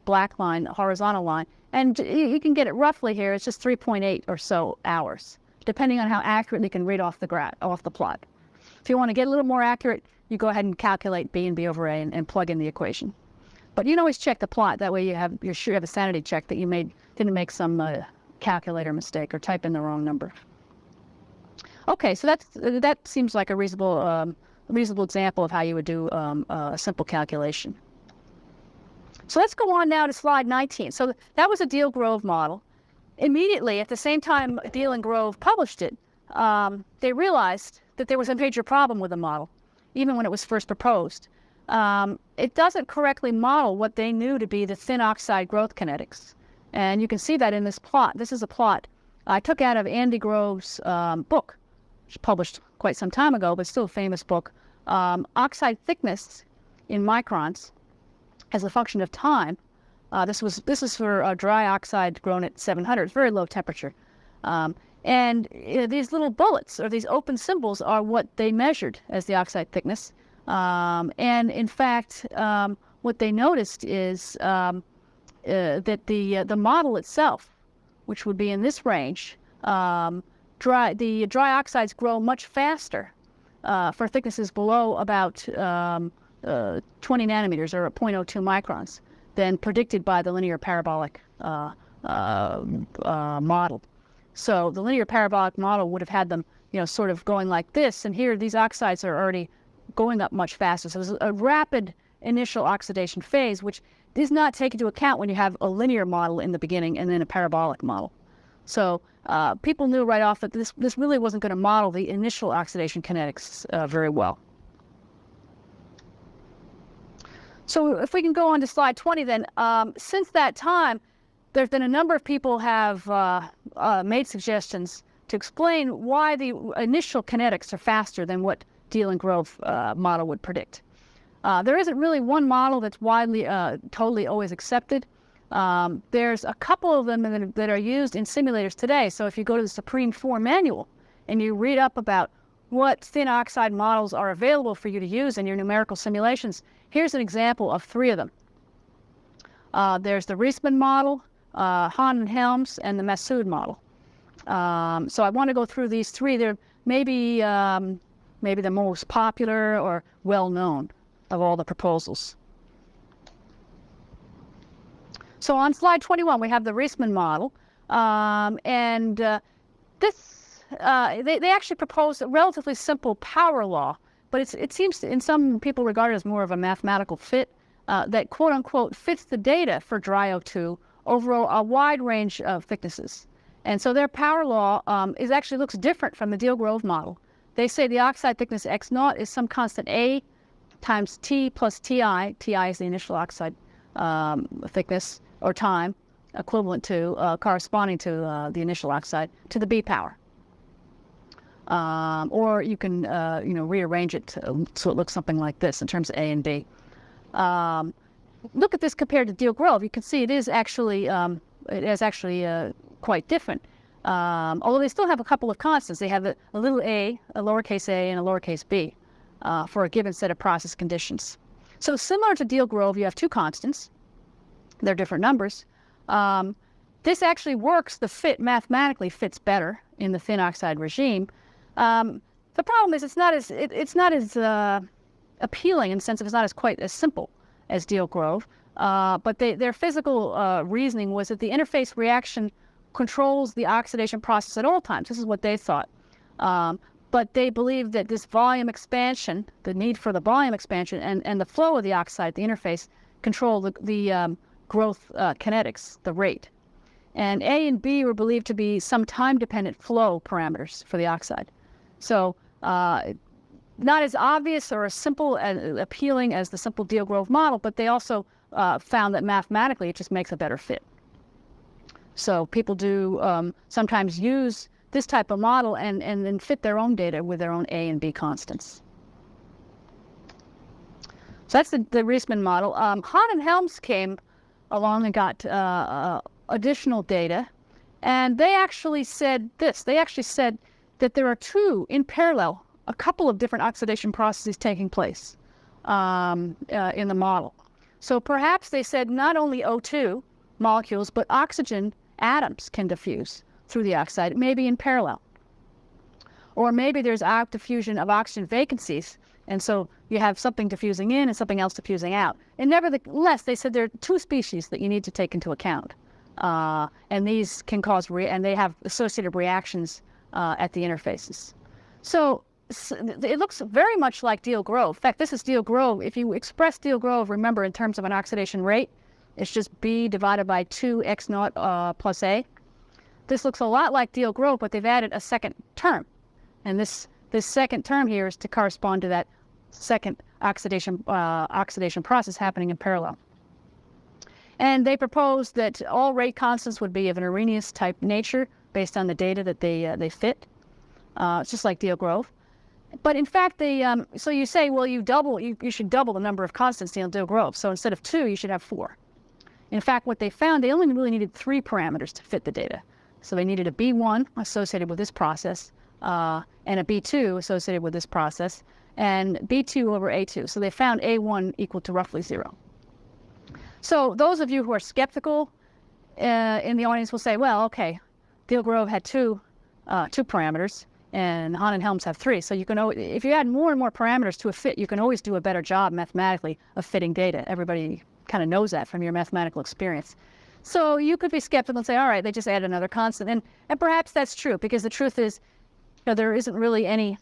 black line, horizontal line. And you can get it roughly here. It's just 3.8 or so hours, depending on how accurately you can read off the plot. If you want to get a little more accurate, you go ahead and calculate B and B over A and plug in the equation. But you can always check the plot. That way you're sure you have a sanity check that you didn't make some calculator mistake or type in the wrong number. Okay, so that seems like a reasonable example of how you would do a simple calculation. So let's go on now to slide 19. So that was a Deal-Grove model. Immediately, at the same time Deal and Grove published it, they realized that there was a major problem with the model, even when it was first proposed. It doesn't correctly model what they knew to be the thin oxide growth kinetics. And you can see that in this plot. This is a plot I took out of Andy Grove's book, which was published quite some time ago, but still a famous book, Oxide Thickness in Microns as a function of time. This is for dry oxide grown at 700. It's very low temperature. And these little bullets, or these open symbols, are what they measured as the oxide thickness. And in fact, what they noticed is that the model itself, which would be in this range, the dry oxides grow much faster for thicknesses below about 20 nanometers, or 0.02 microns, than predicted by the linear parabolic model. So the linear parabolic model would have had them, sort of going like this, and here these oxides are already going up much faster. So there's a rapid initial oxidation phase, which does not take into account when you have a linear model in the beginning and then a parabolic model. So people knew right off that this really wasn't going to model the initial oxidation kinetics very well. So if we can go on to slide 20 then, since that time, there's been a number of people have made suggestions to explain why the initial kinetics are faster than what Deal and Grove model would predict. There isn't really one model that's widely, totally always accepted. There's a couple of them that are used in simulators today. So if you go to the Supreme 4 manual and you read up about what thin oxide models are available for you to use in your numerical simulations, here's an example of 3 of them. There's the Reisman model, Hahn and Helms, and the Massoud model. So I want to go through these 3. They're maybe the most popular or well-known of all the proposals. So on slide 21, we have the Reisman model, and they actually propose a relatively simple power law, but it seems to, in some people regard it as more of a mathematical fit that quote-unquote fits the data for dry O2 over a wide range of thicknesses. And so their power law actually looks different from the Deal-Grove model. They say the oxide thickness x naught is some constant A times T plus Ti. Ti is the initial oxide thickness or time, equivalent to, corresponding to the initial oxide, to the B power. Or you can, rearrange it so it looks something like this in terms of A and B. Look at this compared to Deal-Grove. You can see it is actually quite different. Although they still have a couple of constants. They have a little a lowercase a, and a lowercase b for a given set of process conditions. So similar to Deal-Grove, you have 2 constants. They're different numbers. This actually works. The fit mathematically fits better in the thin oxide regime. The problem is it's not as appealing in the sense of it's not quite as simple as Deal-Grove. But their physical reasoning was that the interface reaction controls the oxidation process at all times. This is what they thought. But they believed that this volume expansion, the need for the volume expansion and the flow of the oxide, the interface, control the growth kinetics, the rate. And A and B were believed to be some time-dependent flow parameters for the oxide. So not as obvious or as simple and appealing as the simple Deal-Grove model, but they also found that mathematically it just makes a better fit. So people do sometimes use this type of model and then fit their own data with their own A and B constants. So that's the Reisman model. Hahn and Helms came along and got additional data, and they actually said this. They actually said that there are 2 in parallel, a couple of different oxidation processes taking place in the model. So perhaps they said not only O2 molecules, but oxygen atoms can diffuse through the oxide, maybe in parallel. Or maybe there's active diffusion of oxygen vacancies, and so you have something diffusing in and something else diffusing out. And nevertheless, they said there are two species that you need to take into account. And these can cause, and they have associated reactions at the interfaces. So it looks very much like Deal Grove. In fact, this is Deal Grove. If you express Deal Grove, remember, in terms of an oxidation rate, it's just B divided by 2 X naught plus A. This looks a lot like Deal Grove, but they've added a second term. And this second term here is to correspond to that second oxidation process happening in parallel. And they proposed that all rate constants would be of an Arrhenius type nature based on the data that they fit. It's just like Deal Grove. But in fact, so you say, well, you should double the number of constants in Deal Grove. So instead of 2, you should have 4. In fact, what they found, they only really needed 3 parameters to fit the data. So they needed a B1 associated with this process, and a B2 associated with this process, and B2 over A2. So they found A1 equal to roughly 0. So those of you who are skeptical in the audience will say, well, okay, Deal Grove had two parameters, and Hahn and Helms have 3. So you can, if you add more and more parameters to a fit, you can always do a better job mathematically of fitting data. Everybody kind of knows that from your mathematical experience. So you could be skeptical and say, all right, they just add another constant. And perhaps that's true, because the truth is, there isn't really any,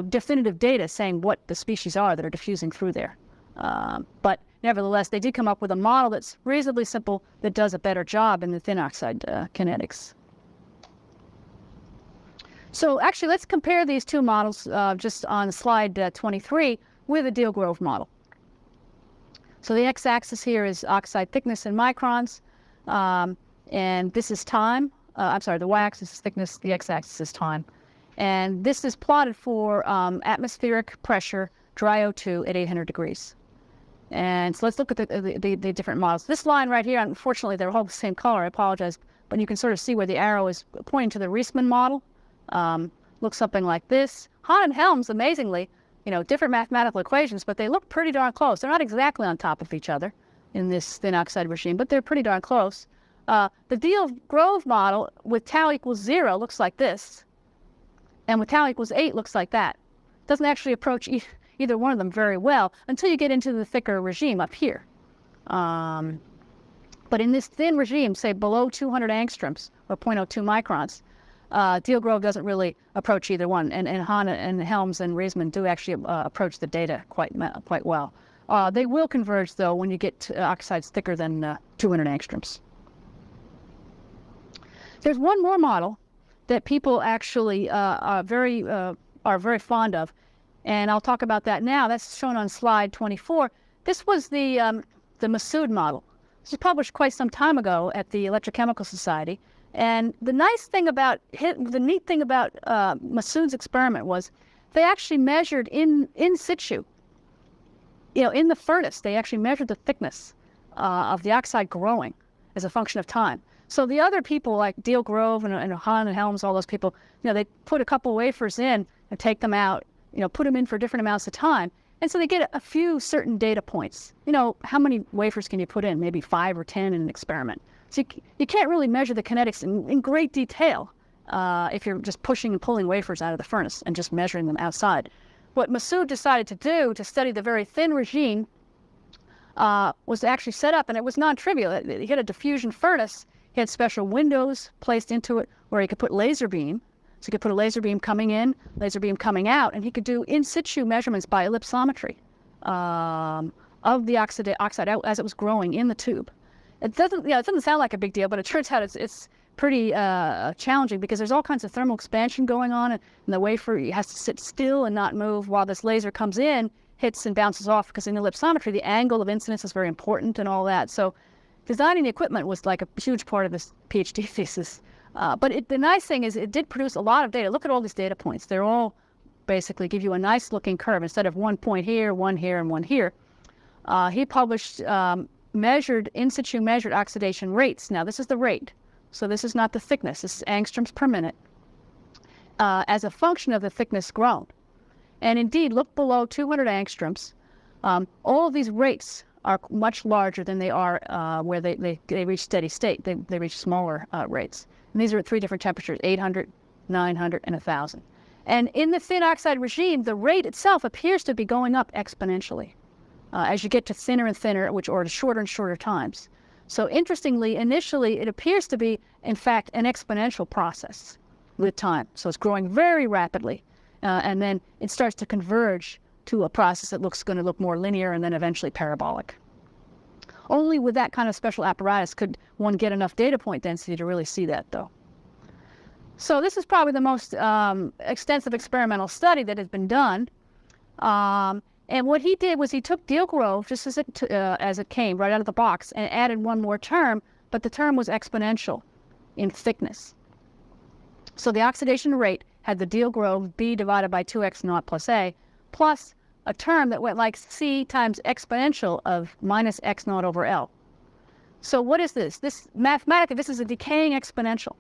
definitive data saying what the species are that are diffusing through there. But nevertheless, they did come up with a model that's reasonably simple that does a better job in the thin oxide kinetics. So actually, let's compare these two models just on slide 23 with a Deal Grove model. So the x-axis here is oxide thickness in microns, and this is time. I'm sorry, the y-axis is thickness, the x-axis is time. And this is plotted for atmospheric pressure, dry O2 at 800 degrees. And so let's look at the different models. This line right here, unfortunately, they're all the same color. I apologize. But you can sort of see where the arrow is pointing to the Reisman model. Looks something like this. Hahn and Helms, amazingly, different mathematical equations, but they look pretty darn close. They're not exactly on top of each other in this thin oxide regime, but they're pretty darn close. The Deal Grove model with tau equals 0 looks like this, and with tau equals 8 looks like that. It doesn't actually approach either one of them very well until you get into the thicker regime up here. But in this thin regime, say below 200 angstroms or 0.02 microns, Deal Grove doesn't really approach either one, and Hahn and Helms and Reisman do actually approach the data quite well. They will converge, though, when you get to oxides thicker than 200 angstroms. There's one more model that people actually are very fond of, and I'll talk about that now. That's shown on slide 24. This was the Massoud model. This was published quite some time ago at the Electrochemical Society. And the neat thing about Massoud's experiment was they actually measured in situ, in the furnace, they actually measured the thickness of the oxide growing as a function of time. So the other people like Deal Grove and Hahn and Helms, all those people, they put a couple wafers in and take them out, put them in for different amounts of time. And so they get a few certain data points. How many wafers can you put in? Maybe 5 or 10 in an experiment. So you can't really measure the kinetics in great detail if you're just pushing and pulling wafers out of the furnace and just measuring them outside. What Massoud decided to do to study the very thin regime was to actually set up, and it was non-trivial. He had a diffusion furnace. He had special windows placed into it where he could put laser beam. So he could put a laser beam coming in, laser beam coming out, and he could do in situ measurements by ellipsometry of the oxide as it was growing in the tube. It doesn't sound like a big deal, but it turns out it's pretty challenging because there's all kinds of thermal expansion going on, and the wafer has to sit still and not move while this laser comes in, hits and bounces off, because in ellipsometry, the angle of incidence is very important and all that. So designing the equipment was like a huge part of this PhD thesis. But the nice thing is it did produce a lot of data. Look at all these data points. They're all basically give you a nice looking curve instead of 1 point here, 1 here, and 1 here. He published in situ measured oxidation rates. Now this is the rate. So this is not the thickness. This is angstroms per minute as a function of the thickness grown. And indeed, look below 200 angstroms. All of these rates are much larger than they are where they reach steady state. They reach smaller rates. And these are at 3 different temperatures, 800, 900, and 1,000. And in the thin oxide regime, the rate itself appears to be going up exponentially as you get to thinner and thinner, or to shorter and shorter times. So interestingly, initially, it appears to be, in fact, an exponential process with time. So it's growing very rapidly, and then it starts to converge to a process that going to look more linear and then eventually parabolic. Only with that kind of special apparatus could one get enough data point density to really see that, though. So this is probably the most extensive experimental study that has been done. And what he did was he took Deal Grove just as it came right out of the box and added one more term, but the term was exponential in thickness. So the oxidation rate had the Deal Grove B divided by 2x naught plus A, plus a term that went like C times exponential of minus x naught over L. So what is this? Mathematically, this is a decaying exponential.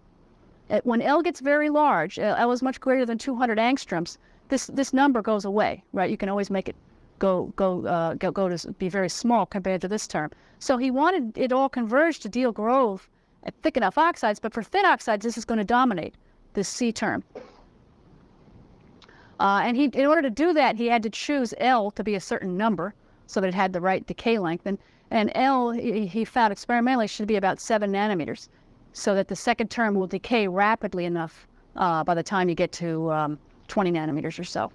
When L gets very large, L is much greater than 200 angstroms, this number goes away, right? You can always make it go to be very small compared to this term. So he wanted it all converged to Deal Grove at thick enough oxides, but for thin oxides, this is going to dominate this C term. And in order to do that, he had to choose L to be a certain number so that it had the right decay length. And L, he found experimentally, should be about 7 nanometers, so that the second term will decay rapidly enough by the time you get to 20 nanometers or so.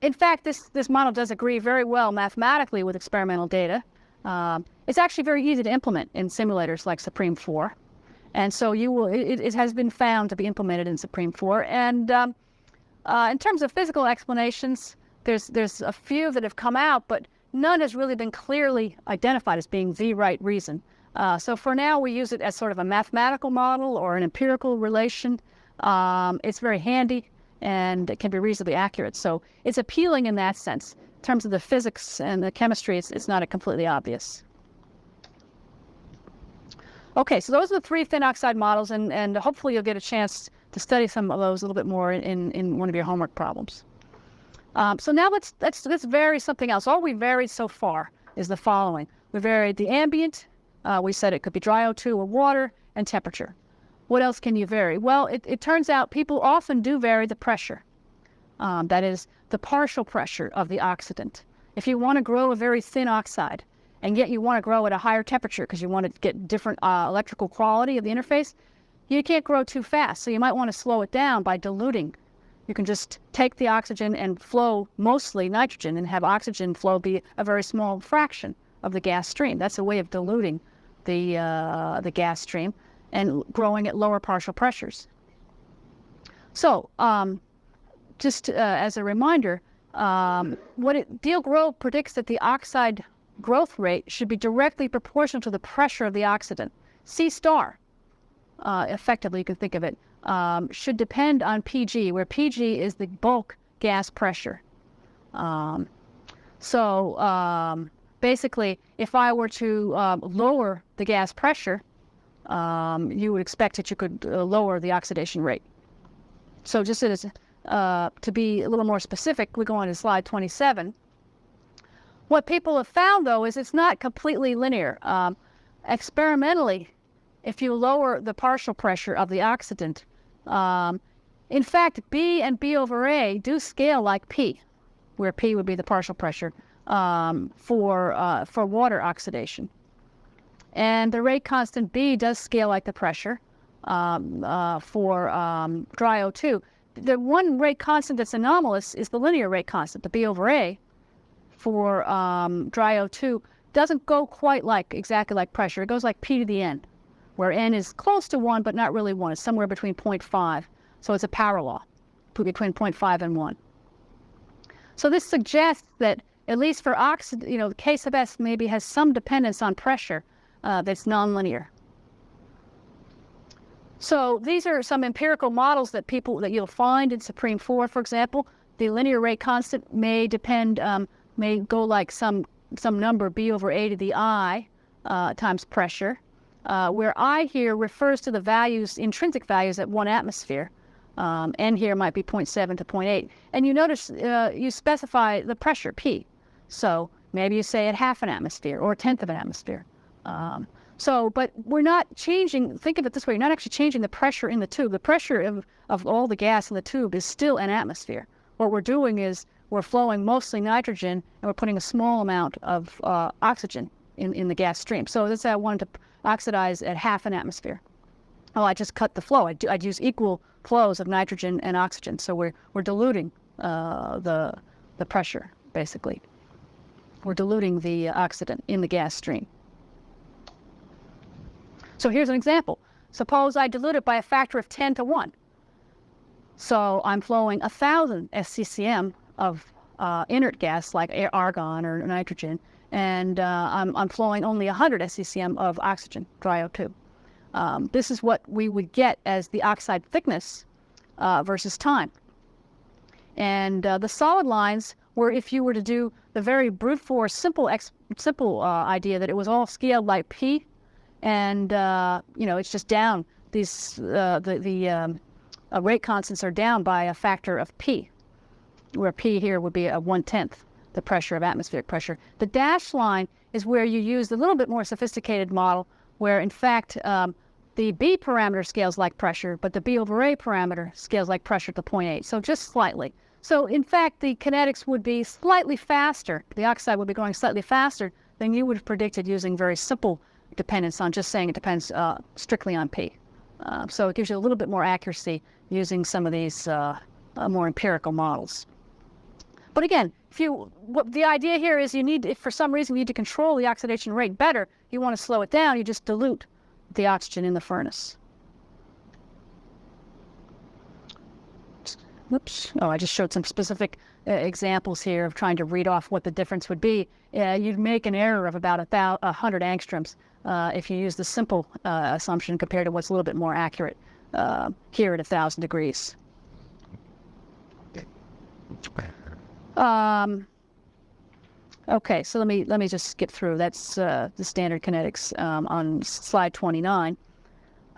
In fact, this model does agree very well mathematically with experimental data. It's actually very easy to implement in simulators like Supreme 4. And so it has been found to be implemented in Supreme 4. And in terms of physical explanations, there's a few that have come out, but none has really been clearly identified as being the right reason. So for now, we use it as sort of a mathematical model or an empirical relation. It's very handy, and it can be reasonably accurate. So it's appealing in that sense. In terms of the physics and the chemistry, it's not completely obvious. Okay, so those are the 3 thin oxide models, and hopefully you'll get a chance to study some of those a little bit more in one of your homework problems. So now let's vary something else. All we varied so far is the following. We varied the ambient. We said it could be dry O2 or water, and temperature. What else can you vary? Well, it turns out people often do vary the pressure. That is, the partial pressure of the oxidant. If you want to grow a very thin oxide, and yet you want to grow at a higher temperature because you want to get different electrical quality of the interface, you can't grow too fast. So you might want to slow it down by diluting. You can just take the oxygen and flow mostly nitrogen and have oxygen flow be a very small fraction of the gas stream. That's a way of diluting the gas stream and growing at lower partial pressures. So just as a reminder, Deal Grove predicts that the oxide growth rate should be directly proportional to the pressure of the oxidant. C star, effectively you can think of it, should depend on PG, where PG is the bulk gas pressure. Basically, if I were to lower the gas pressure, you would expect that you could lower the oxidation rate. So just as to be a little more specific, we go on to slide 27. What people have found, though, is it's not completely linear. Experimentally, if you lower the partial pressure of the oxidant, in fact, B and B over A do scale like P, where P would be the partial pressure for water oxidation. And the rate constant B does scale like the pressure for dry O2. The one rate constant that's anomalous is the linear rate constant, the B over A, for dry O2 doesn't go quite exactly like pressure. It goes like P to the N, where N is close to 1, but not really 1. It's somewhere between 0.5. So it's a power law between 0.5 and 1. So this suggests that at least for the case of S maybe has some dependence on pressure that's nonlinear. So these are some empirical models that you'll find in Supreme 4, for example. The linear rate constant may depend, may go like some number B over A to the I times pressure, where I here refers to the values, intrinsic values at 1 atmosphere. N here might be 0.7 to 0.8. And you notice you specify the pressure, P. So maybe you say at half an atmosphere or a tenth of an atmosphere. So, but we're not changing, think of it this way, you're not actually changing the pressure in the tube. The pressure of all the gas in the tube is still an atmosphere. What we're doing is we're flowing mostly nitrogen and we're putting a small amount of oxygen in the gas stream. So let's say I wanted to oxidize at half an atmosphere. Oh, I just cut the flow. I'd use equal flows of nitrogen and oxygen. So we're diluting the pressure, basically. We're diluting the oxidant in the gas stream. So here's an example. Suppose I dilute it by a factor of 10 to 1. So I'm flowing 1,000 SCCM of inert gas like argon or nitrogen, and I'm flowing only 100 SCCM of oxygen, dry O2. This is what we would get as the oxide thickness versus time. And the solid lines were if you were to do the very brute force simple idea that it was all scaled like P, and it's just down. These the rate constants are down by a factor of P, where P here would be a 1/10 the pressure of atmospheric pressure. The dashed line is where you use the little bit more sophisticated model, where in fact the B parameter scales like pressure, but the B over A parameter scales like pressure to 0.8, so just slightly. So in fact, the kinetics would be slightly faster. The oxide would be going slightly faster than you would have predicted using very simple dependence on just saying it depends strictly on P. So it gives you a little bit more accuracy using some of these more empirical models. But again, the idea here is if for some reason you need to control the oxidation rate better, you want to slow it down, you just dilute the oxygen in the furnace. Oops. Oh, I just showed some specific examples here of trying to read off what the difference would be. You'd make an error of about 100 angstroms if you use the simple assumption compared to what's a little bit more accurate here at 1,000 degrees. Okay, so let me just skip through. That's the standard kinetics on slide 29.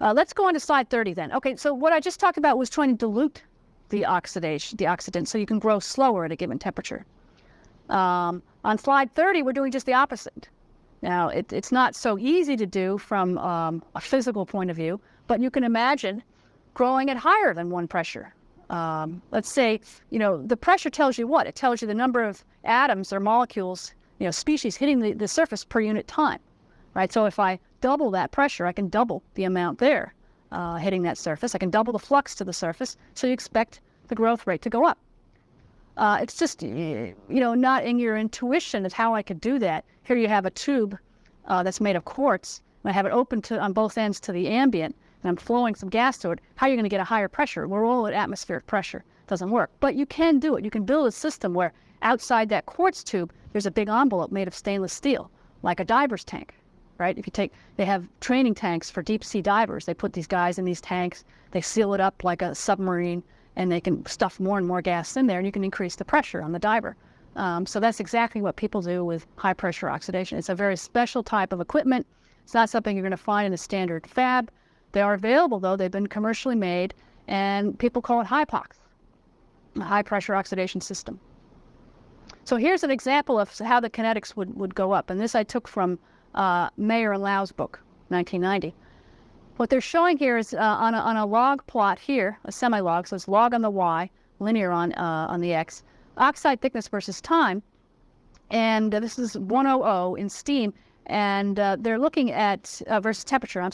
Let's go on to slide 30 then. Okay, so what I just talked about was trying to dilute the oxidant, so you can grow slower at a given temperature. On slide 30, we're doing just the opposite. Now, it's not so easy to do from a physical point of view, but you can imagine growing at higher than 1 pressure. Let's say, the pressure tells you what? It tells you the number of atoms or molecules, species hitting the surface per unit time, right? So if I double that pressure, I can double the amount there hitting that surface. I can double the flux to the surface, so you expect the growth rate to go up. It's just, not in your intuition of how I could do that. Here you have a tube that's made of quartz, and I have it open on both ends to the ambient, and I'm flowing some gas to it. How are you going to get a higher pressure? We're all at atmospheric pressure. It doesn't work. But you can do it. You can build a system where outside that quartz tube, there's a big envelope made of stainless steel, like a diver's tank, right? They have training tanks for deep sea divers. They put these guys in these tanks, they seal it up like a submarine, and they can stuff more and more gas in there, and you can increase the pressure on the diver. So that's exactly what people do with high pressure oxidation. It's a very special type of equipment. It's not something you're going to find in a standard fab. They are available, though. They've been commercially made, and people call it HYPOX, a high pressure oxidation system. So here's an example of how the kinetics would go up, and this I took from Mayer and Lau's book, 1990. What they're showing here is on a log plot here, a semi-log, so it's log on the y, linear on the x, oxide thickness versus time, and this is 100 in steam, and they're looking at, versus temperature,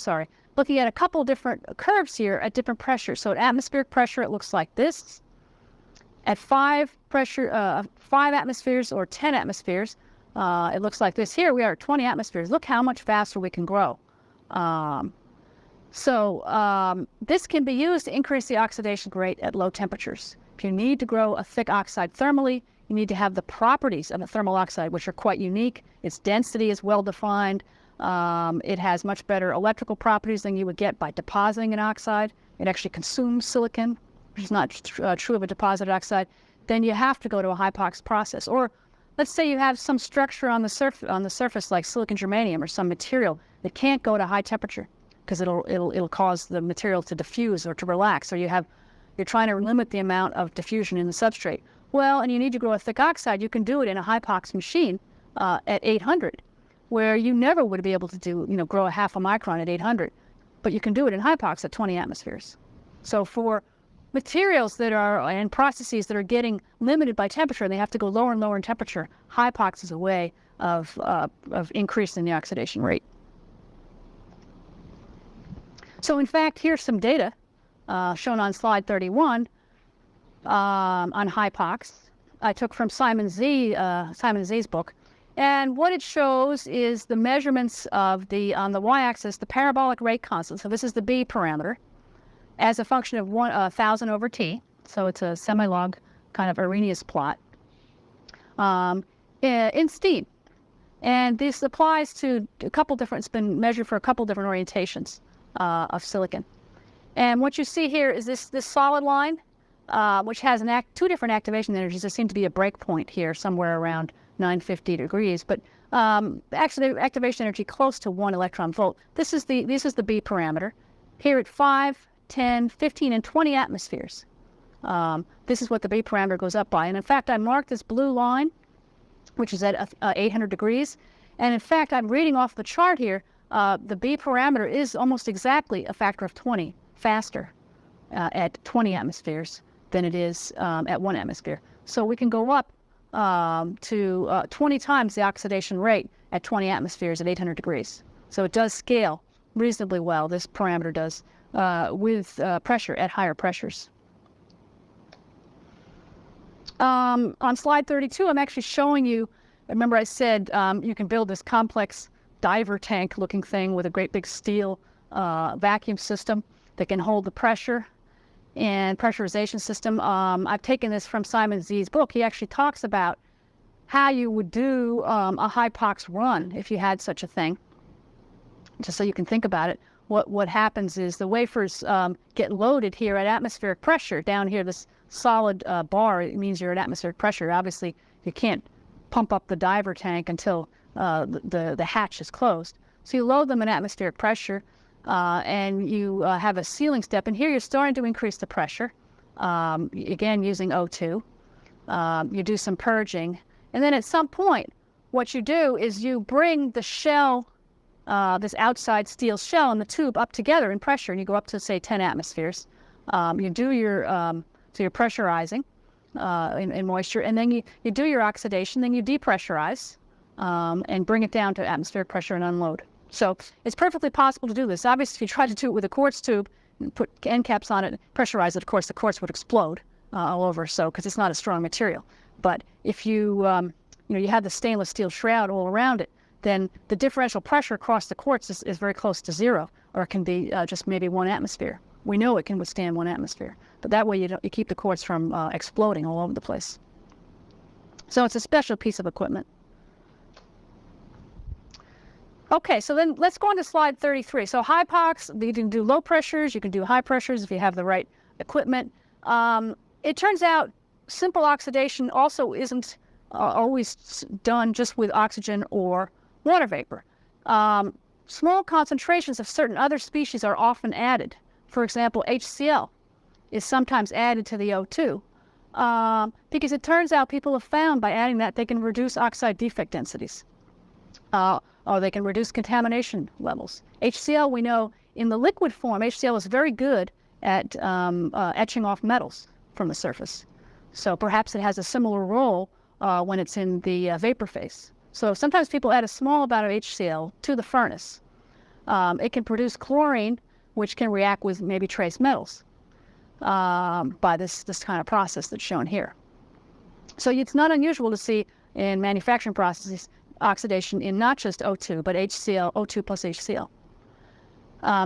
looking at a couple different curves here at different pressures. So at atmospheric pressure, it looks like this. At 5 atmospheres or 10 atmospheres, it looks like this. Here we are at 20 atmospheres. Look how much faster we can grow. This can be used to increase the oxidation rate at low temperatures. If you need to grow a thick oxide thermally, you need to have the properties of a thermal oxide, which are quite unique. Its density is well defined. It has much better electrical properties than you would get by depositing an oxide. It actually consumes silicon, which is not true of a deposited oxide. Then you have to go to a HYPOX process. Or let's say you have some structure on the surface like silicon germanium or some material that can't go to high temperature because it'll cause the material to diffuse or to relax, or you're trying to limit the amount of diffusion in the substrate. Well, and you need to grow a thick oxide, you can do it in a HYPOX machine at 800. where you never would be able to do, grow a half a micron at 800, but you can do it in hypox at 20 atmospheres. So for materials that are, and processes that are getting limited by temperature, and they have to go lower and lower in temperature, hypox is a way of increasing the oxidation rate. So in fact, here's some data shown on slide 31 on hypox. I took from Simon Z's book. And what it shows is the measurements of on the y-axis, the parabolic rate constant. So this is the B parameter as a function of 1,000 over T. So it's a semi-log kind of Arrhenius plot in steam. And this applies to a couple different, it's been measured for a couple different orientations of silicon. And what you see here is this solid line, which has two different activation energies. There seems to be a break point here somewhere around 950 degrees, but actually the activation energy close to 1 electron volt. This is the B parameter. Here at 5, 10, 15, and 20 atmospheres. This is what the B parameter goes up by. And in fact, I marked this blue line, which is at 800 degrees. And in fact, I'm reading off the chart here, the B parameter is almost exactly a factor of 20 faster at 20 atmospheres than it is at 1 atmosphere. So we can go up to 20 times the oxidation rate at 20 atmospheres at 800 degrees. So it does scale reasonably well, this parameter does, with pressure at higher pressures. On slide 32, I'm actually showing you, remember I said you can build this complex diver tank looking thing with a great big steel vacuum system that can hold the pressure and pressurization system. I've taken this from Simon Z's book. He actually talks about how you would do a hypox run if you had such a thing. Just so you can think about it, what happens is the wafers get loaded here at atmospheric pressure. Down here, this solid bar, it means you're at atmospheric pressure. Obviously, you can't pump up the diver tank until the hatch is closed. So you load them at atmospheric pressure, and you have a sealing step. And here you're starting to increase the pressure, again using O2. You do some purging. And then at some point, what you do is you bring the shell, this outside steel shell and the tube up together in pressure, and you go up to, say, 10 atmospheres. You do your, so you're pressurizing in moisture, and then you do your oxidation, then you depressurize and bring it down to atmospheric pressure and unload. So it's perfectly possible to do this. Obviously, if you try to do it with a quartz tube and put end caps on it, pressurize it, of course, the quartz would explode all over, so because it's not a strong material. But if you you have the stainless steel shroud all around it, then the differential pressure across the quartz is very close to zero, or it can be just maybe 1 atmosphere. We know it can withstand 1 atmosphere, but that way you keep the quartz from exploding all over the place. So it's a special piece of equipment. Okay, so then let's go on to slide 33. So hypox, you can do low pressures, you can do high pressures if you have the right equipment. It turns out simple oxidation also isn't always done just with oxygen or water vapor. Small concentrations of certain other species are often added. For example, HCl is sometimes added to the O2 because it turns out people have found by adding that they can reduce oxide defect densities. Or they can reduce contamination levels. HCl, we know, in the liquid form, HCl is very good at etching off metals from the surface. So perhaps it has a similar role when it's in the vapor phase. So sometimes people add a small amount of HCl to the furnace. It can produce chlorine, which can react with maybe trace metals by this kind of process that's shown here. So it's not unusual to see in manufacturing processes oxidation in not just O2, but HCl, O2 plus HCl.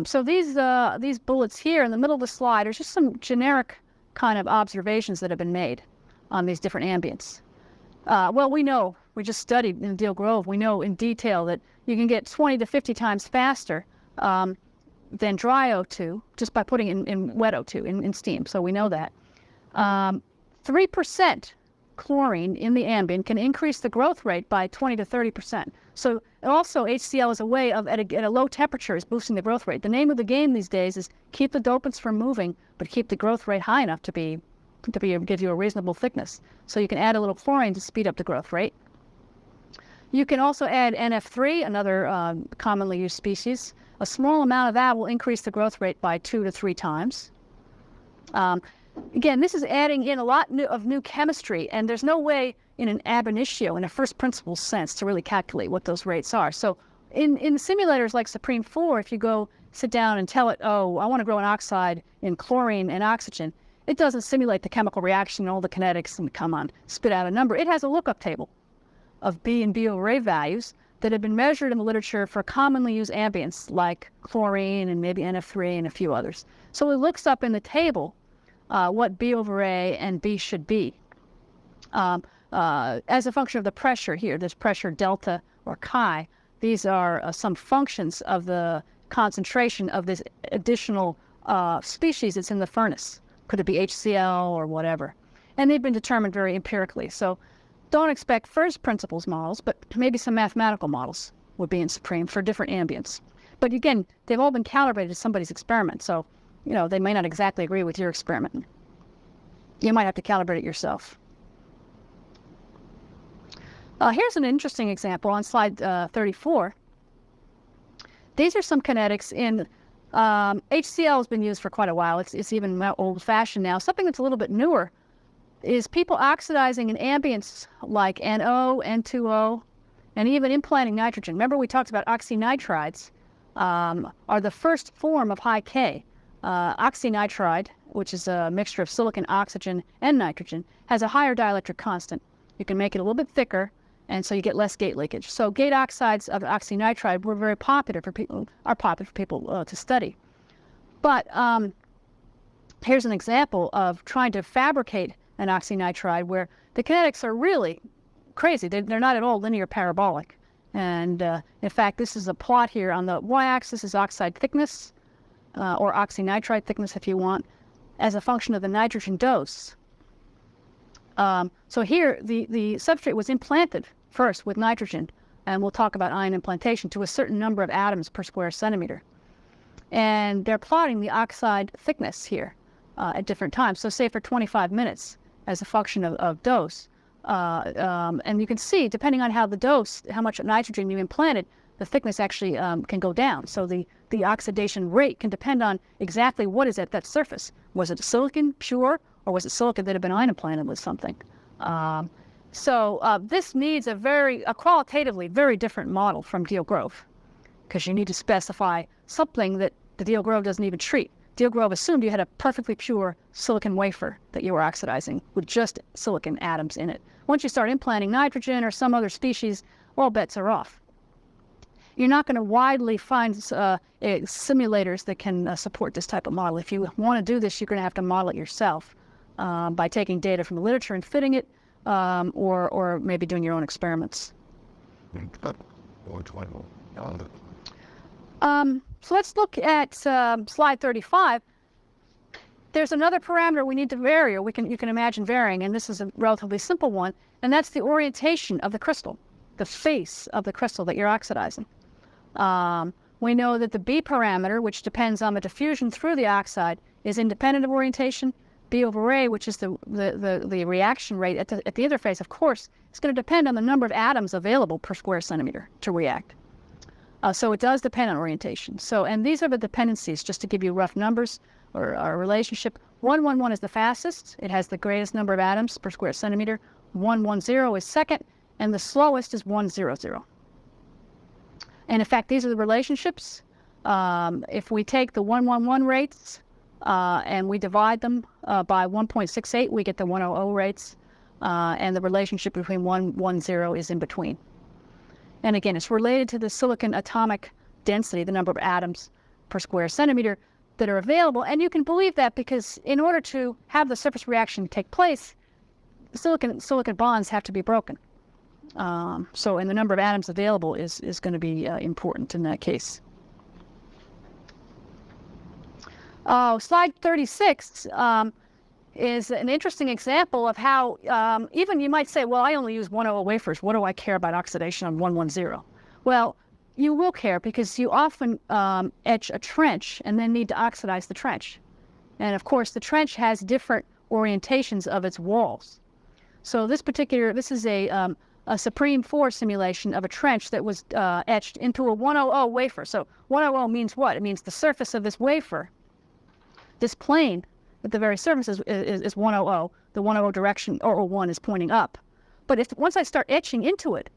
So these bullets here in the middle of the slide are just some generic kind of observations that have been made on these different ambients. Well, we know, we just studied in Deal Grove, we know in detail that you can get 20 to 50 times faster than dry O2 just by putting in wet O2, in steam, so we know that. 3% chlorine in the ambient can increase the growth rate by 20 to 30%. So also HCl is a way of, at a low temperature, is boosting the growth rate. The name of the game these days is keep the dopants from moving, but keep the growth rate high enough to give you a reasonable thickness. So you can add a little chlorine to speed up the growth rate. You can also add NF3, another commonly used species. A small amount of that will increase the growth rate by 2 to 3 times. Again, this is adding in a lot of new chemistry, and there's no way in an ab initio, in a first principles sense, to really calculate what those rates are. So in simulators like Supreme 4, if you go sit down and tell it, oh, I want to grow an oxide in chlorine and oxygen, it doesn't simulate the chemical reaction and all the kinetics and come on, spit out a number. It has a lookup table of B and B over A values that have been measured in the literature for commonly used ambients like chlorine and maybe NF3 and a few others. So it looks up in the table what B over A and B should be. As a function of the pressure here, this pressure delta or chi, these are some functions of the concentration of this additional species that's in the furnace. Could it be HCl or whatever? And they've been determined very empirically. So don't expect first principles models, but maybe some mathematical models would be in Supreme for different ambients. But again, they've all been calibrated to somebody's experiment. So, you know, they may not exactly agree with your experiment. You might have to calibrate it yourself. Here's an interesting example on slide 34. These are some kinetics in HCl has been used for quite a while. It's even old-fashioned now. Something that's a little bit newer is people oxidizing in ambients like NO, N2O, and even implanting nitrogen. Remember we talked about oxynitrides are the first form of high K. Oxynitride, which is a mixture of silicon, oxygen, and nitrogen, has a higher dielectric constant. You can make it a little bit thicker, and so you get less gate leakage. So gate oxides of oxynitride were very popular for people, to study. But here's an example of trying to fabricate an oxynitride where the kinetics are really crazy. They're not at all linear parabolic. And in fact, this is a plot here. On the y-axis is oxide thickness, or oxynitride thickness if you want, as a function of the nitrogen dose. So here, the substrate was implanted first with nitrogen, and we'll talk about ion implantation, to a certain number of atoms per square centimeter. And they're plotting the oxide thickness here at different times. So say for 25 minutes as a function of dose. And you can see, depending on how the dose, how much nitrogen you implanted, the thickness actually can go down. So the oxidation rate can depend on exactly what is at that surface. Was it silicon pure, or was it silicon that had been ion implanted with something? So this needs a qualitatively very different model from Deal Grove, because you need to specify something that the Deal Grove doesn't even treat. Deal Grove assumed you had a perfectly pure silicon wafer that you were oxidizing with just silicon atoms in it. Once you start implanting nitrogen or some other species, all bets are off. You're not going to widely find simulators that can support this type of model. If you want to do this, you're going to have to model it yourself by taking data from the literature and fitting it, or maybe doing your own experiments. So let's look at slide 35. There's another parameter we need to vary, or you can imagine varying, and this is a relatively simple one, and that's the orientation of the crystal, the face of the crystal that you're oxidizing. We know that the B parameter, which depends on the diffusion through the oxide, is independent of orientation. B over A, which is the reaction rate at the interface, of course, is going to depend on the number of atoms available per square centimeter to react. So it does depend on orientation. And these are the dependencies, just to give you rough numbers or a relationship. 111 is the fastest. It has the greatest number of atoms per square centimeter. 110 is second, and the slowest is 100. And in fact, these are the relationships. If we take the 111 rates and we divide them by 1.68, we get the 100 rates. And the relationship between 110 is in between. And again, it's related to the silicon atomic density, the number of atoms per square centimeter that are available. And you can believe that because in order to have the surface reaction take place, silicon bonds have to be broken. And the number of atoms available is going to be important in that case. Slide 36 is an interesting example of how even you might say, well, I only use 100 wafers. What do I care about oxidation on 110? Well, you will care because you often etch a trench and then need to oxidize the trench. And of course, the trench has different orientations of its walls. So this is a a Supreme 4 simulation of a trench that was etched into a 100 wafer. So 100 means what? It means the surface of this wafer, this plane at the very surface is 100. The 100 direction, or 1, is pointing up. But once I start etching into it,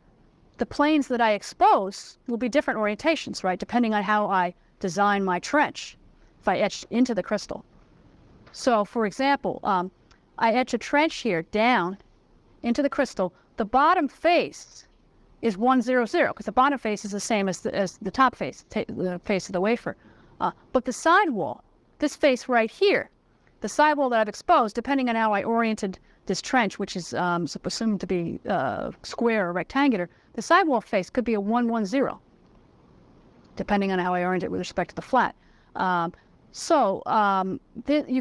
the planes that I expose will be different orientations, right? Depending on how I design my trench, if I etch into the crystal. So, for example, I etch a trench here down into the crystal. The bottom face is 100, because the bottom face is the same as the top face, the face of the wafer. But the sidewall, this face right here, the sidewall that I've exposed, depending on how I oriented this trench, which is assumed to be square or rectangular, the sidewall face could be a 110, depending on how I orient it with respect to the flat. You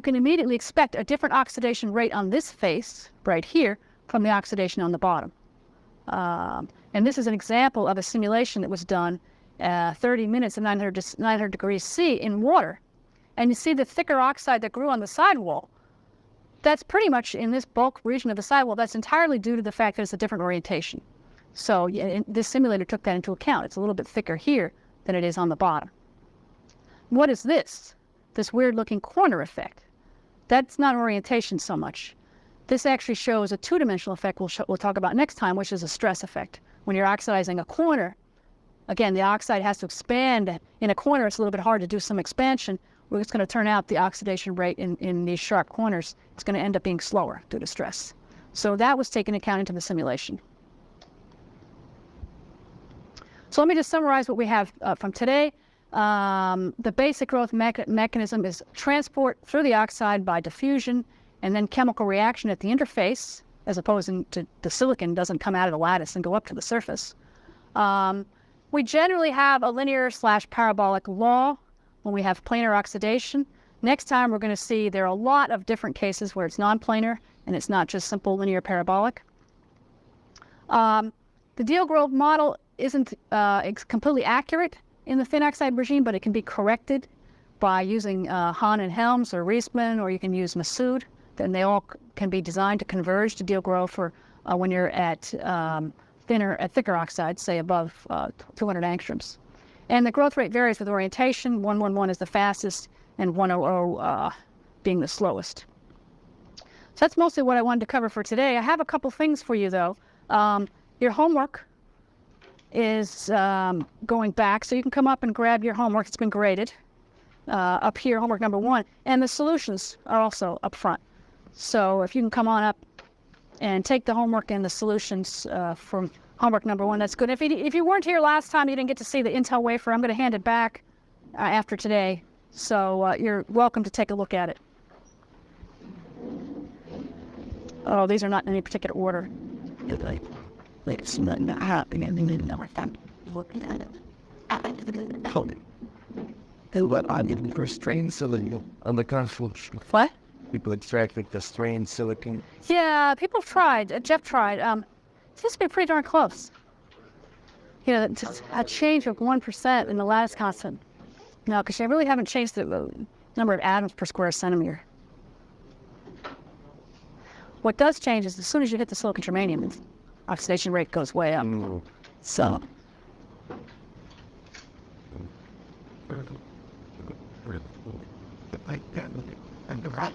can immediately expect a different oxidation rate on this face right here from the oxidation on the bottom. And this is an example of a simulation that was done 30 minutes at 900 degrees C in water. And you see the thicker oxide that grew on the sidewall. That's pretty much in this bulk region of the sidewall. That's entirely due to the fact that it's a different orientation. So this simulator took that into account. It's a little bit thicker here than it is on the bottom. What is this? This weird-looking corner effect. That's not orientation so much. This actually shows a two-dimensional effect we'll talk about next time, which is a stress effect. When you're oxidizing a corner, again, the oxide has to expand. In a corner, it's a little bit hard to do some expansion. It's going to turn out the oxidation rate in these sharp corners. It's going to end up being slower due to stress. So that was taken into account into the simulation. So let me just summarize what we have from today. The basic growth mechanism is transport through the oxide by diffusion and then chemical reaction at the interface, as opposed to the silicon doesn't come out of the lattice and go up to the surface. We generally have a linear/parabolic law when we have planar oxidation. Next time we're going to see there are a lot of different cases where it's non-planar and it's not just simple linear parabolic. The Deal-Grove model isn't completely accurate in the thin oxide regime, but it can be corrected by using Hahn and Helms or Riesman, or you can use Massoud. Then they all can be designed to converge to Deal-Grove for when you're at thicker oxides, say above 200 angstroms. And the growth rate varies with orientation. 111 is the fastest, and 100 being the slowest. So that's mostly what I wanted to cover for today. I have a couple things for you, though. Your homework is going back, so you can come up and grab your homework. It's been graded up here, homework number 1, and the solutions are also up front. So if you can come on up and take the homework and the solutions from homework number 1, that's good. If you weren't here last time, you didn't get to see the Intel wafer, I'm going to hand it back after today. So you're welcome to take a look at it. Oh, these are not in any particular order. It's not happening in our family. Looking at it. Hold it. What I did for strain silicon on the console. What? People extracted the strain silicon. Yeah, people tried. Jeff tried. It seems to be pretty darn close. You know, just a change of 1% in the lattice constant. No, because you really haven't changed the number of atoms per square centimeter. What does change is as soon as you hit the silicon germanium, the oxidation rate goes way up. So. Like that, and the right.